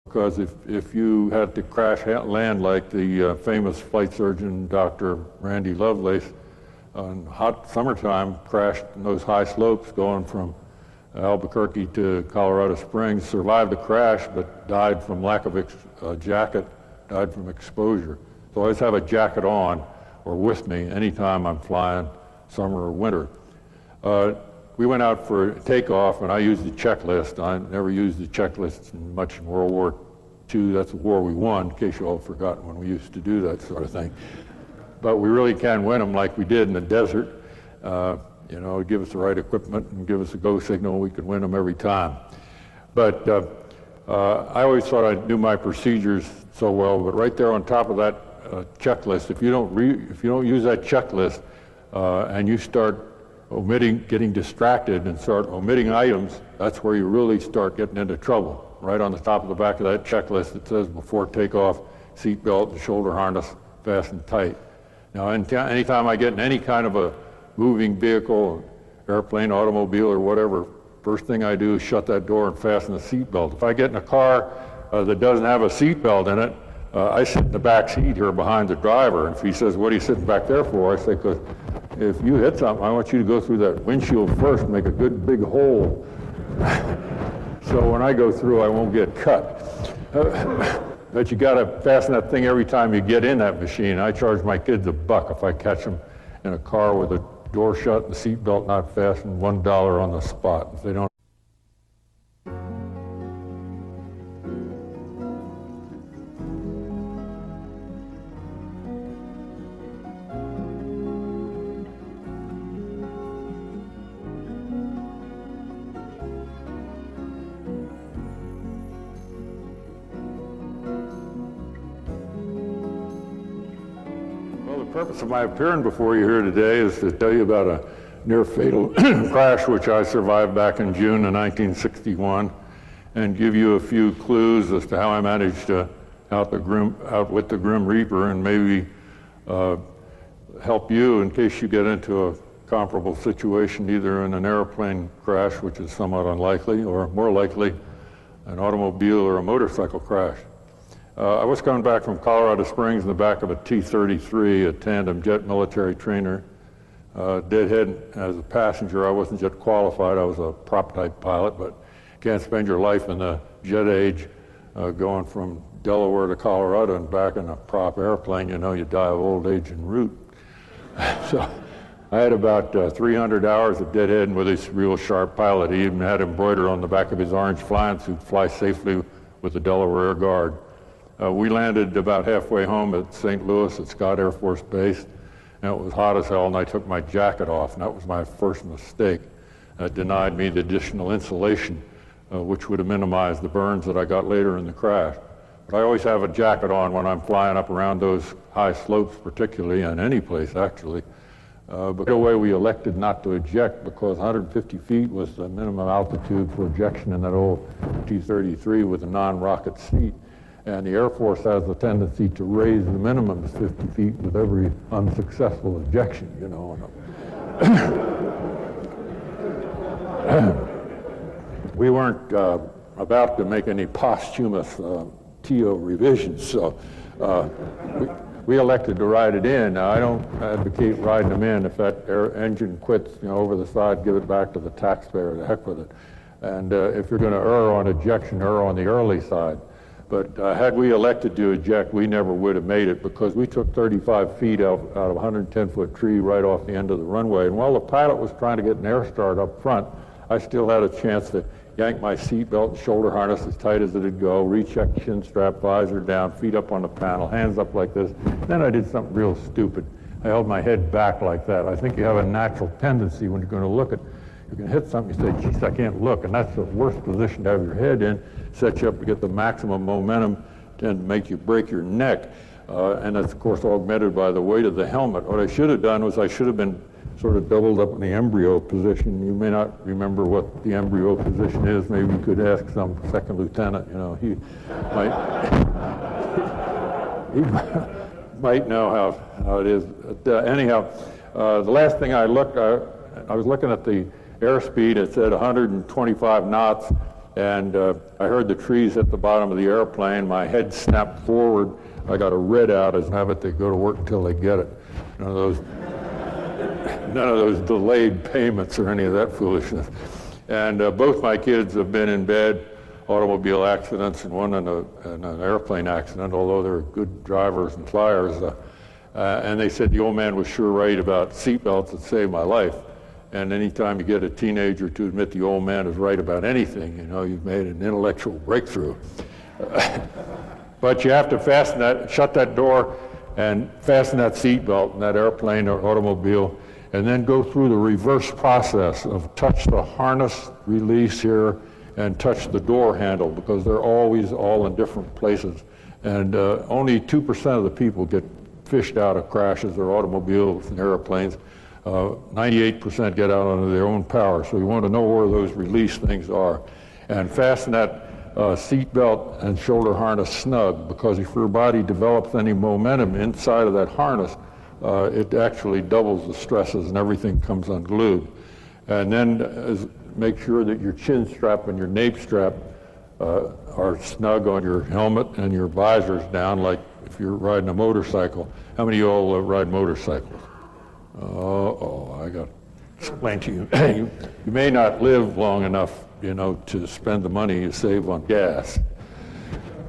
[SPEAKER 1] Because if you had to crash land like the famous flight surgeon, Dr. Randy Lovelace, on hot summertime, crashed in those high slopes going from Albuquerque to Colorado Springs, survived the crash, but died from lack of a jacket, died from exposure. So I always have a jacket on or with me anytime I'm flying, summer or winter. we went out for takeoff, and I used the checklist. I never used the checklist much in World War II. That's a war we won, in case you all have forgotten when we used to do that sort of thing. But we really can win them like we did in the desert. You know, give us the right equipment and give us a go signal, we could win them every time. But I always thought I knew my procedures so well, but right there on top of that checklist, if you don't use that checklist and you start getting distracted and start omitting items, that's where you really start getting into trouble. Right on the top of the back of that checklist, it says before takeoff, seat belt and shoulder harness fastened tight. Now, anytime I get in any kind of a moving vehicle, airplane, automobile, or whatever, first thing I do is shut that door and fasten the seat belt. If I get in a car that doesn't have a seat belt in it, I sit in the back seat here behind the driver. And if he says, "What are you sitting back there for?" I say, "Because if you hit something, I want you to go through that windshield first and make a good big hole. So when I go through, I won't get cut." But you got to fasten that thing every time you get in that machine. I charge my kids $1 if I catch them in a car with a door shut and the seat belt not fastened, $1 on the spot. If they don't. The purpose of my appearing before you here today is to tell you about a near fatal crash which I survived back in June of 1961, and give you a few clues as to how I managed to out with the Grim Reaper, and maybe help you in case you get into a comparable situation, either in an airplane crash, which is somewhat unlikely, or more likely an automobile or a motorcycle crash. I was coming back from Colorado Springs in the back of a T-33, a tandem jet military trainer, deadhead as a passenger. I wasn't jet qualified, I was a prop type pilot, but can't spend your life in the jet age going from Delaware to Colorado and back in a prop airplane. You know, you die of old age en route. So I had about 300 hours of deadheading with this real sharp pilot. He even had embroidered on the back of his orange flying suit, "Fly safely with the Delaware Air Guard." We landed about halfway home at St. Louis at Scott Air Force Base, and it was hot as hell, and I took my jacket off, and that was my first mistake. It denied me the additional insulation, which would have minimized the burns that I got later in the crash. But I always have a jacket on when I'm flying up around those high slopes, particularly, and any place, actually. But right away, we elected not to eject because 150 feet was the minimum altitude for ejection in that old T-33 with a non-rocket seat. And the Air Force has the tendency to raise the minimum to 50 feet with every unsuccessful ejection, you know. We weren't about to make any posthumous TO revisions, so we elected to ride it in. Now, I don't advocate riding them in. If that engine quits, you know, over the side, give it back to the taxpayer, the heck with it. And if you're going to err on ejection, err on the early side. But had we elected to eject, we never would have made it because we took 35 feet out of a 110-foot tree right off the end of the runway. And while the pilot was trying to get an air start up front, I still had a chance to yank my seatbelt and shoulder harness as tight as it'd go, recheck chin strap, visor down, feet up on the panel, hands up like this. Then I did something real stupid. I held my head back like that. I think you have a natural tendency when you're going to look at, you can hit something, you say, geez, I can't look. And that's the worst position to have your head in, set you up to get the maximum momentum and make you break your neck. And that's, of course, augmented by the weight of the helmet. What I should have done was I should have been sort of doubled up in the embryo position. You may not remember what the embryo position is. Maybe you could ask some second lieutenant. You know, he might know how it is. But, anyhow, the last thing I looked, I was looking at the airspeed. It said 125 knots, and I heard the trees at the bottom of the airplane. My head snapped forward. I got a red out as have it. They go to work until they get it. None of those delayed payments or any of that foolishness. And both my kids have been in bed, automobile accidents, and one in an airplane accident, although they're good drivers and flyers. And they said the old man was sure right about seatbelts that saved my life. And anytime you get a teenager to admit the old man is right about anything, you know, you've made an intellectual breakthrough. But you have to shut that door and fasten that seatbelt in that airplane or automobile, and then go through the reverse process of touch the harness release here and touch the door handle, because they're always all in different places. And only 2% of the people get fished out of crashes or automobiles and airplanes. 98% get out under their own power. So you want to know where those release things are. And fasten that seat belt and shoulder harness snug, because if your body develops any momentum inside of that harness, it actually doubles the stresses and everything comes unglued. And then make sure that your chin strap and your nape strap are snug on your helmet and your visors down, like if you're riding a motorcycle. How many of you all ride motorcycles? I got to explain to you. You may not live long enough, you know, to spend the money you save on gas.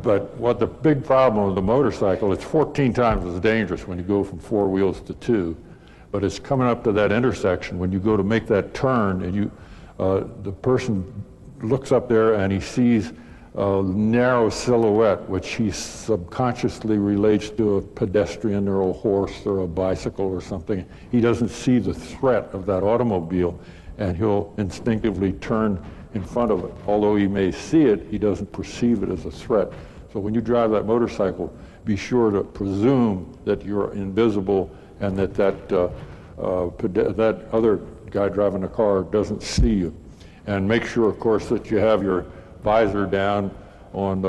[SPEAKER 1] But what the big problem with the motorcycle, it's 14 times as dangerous when you go from 4 wheels to 2. But it's coming up to that intersection when you go to make that turn, and the person looks up there and he sees a narrow silhouette, which he subconsciously relates to a pedestrian or a horse or a bicycle or something. He doesn't see the threat of that automobile, and he'll instinctively turn in front of it. Although he may see it, he doesn't perceive it as a threat. So when you drive that motorcycle, be sure to presume that you're invisible and that other guy driving the car doesn't see you. And make sure, of course, that you have your visor down on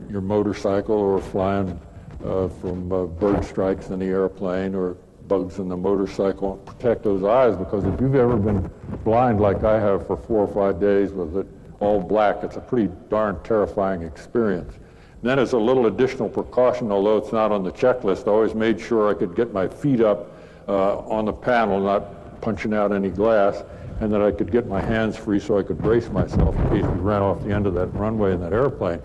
[SPEAKER 1] your motorcycle, or flying from bird strikes in the airplane or bugs in the motorcycle. Protect those eyes, because if you've ever been blind like I have for 4 or 5 days with it all black, it's a pretty darn terrifying experience. And then as a little additional precaution, although it's not on the checklist, I always made sure I could get my feet up on the panel, not punching out any glass, and that I could get my hands free so I could brace myself in case we ran off the end of that runway in that airplane.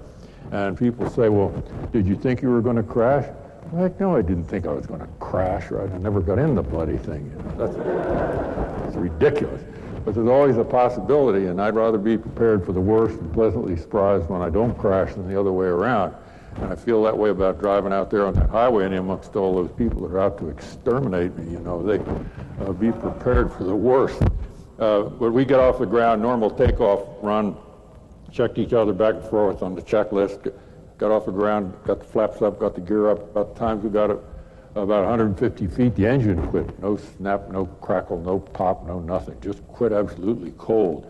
[SPEAKER 1] And people say, well, did you think you were going to crash? I'm like, no, I didn't think I was going to crash, right? I never got in the bloody thing. You know, that's ridiculous. But there's always a possibility, and I'd rather be prepared for the worst and pleasantly surprised when I don't crash than the other way around. And I feel that way about driving out there on that highway, and amongst all those people that are out to exterminate me, you know, they be prepared for the worst. When we get off the ground, normal takeoff run, checked each other back and forth on the checklist, got off the ground, got the flaps up, got the gear up. About the time we got it about 150 feet, the engine quit. No snap, no crackle, no pop, no nothing. Just quit absolutely cold.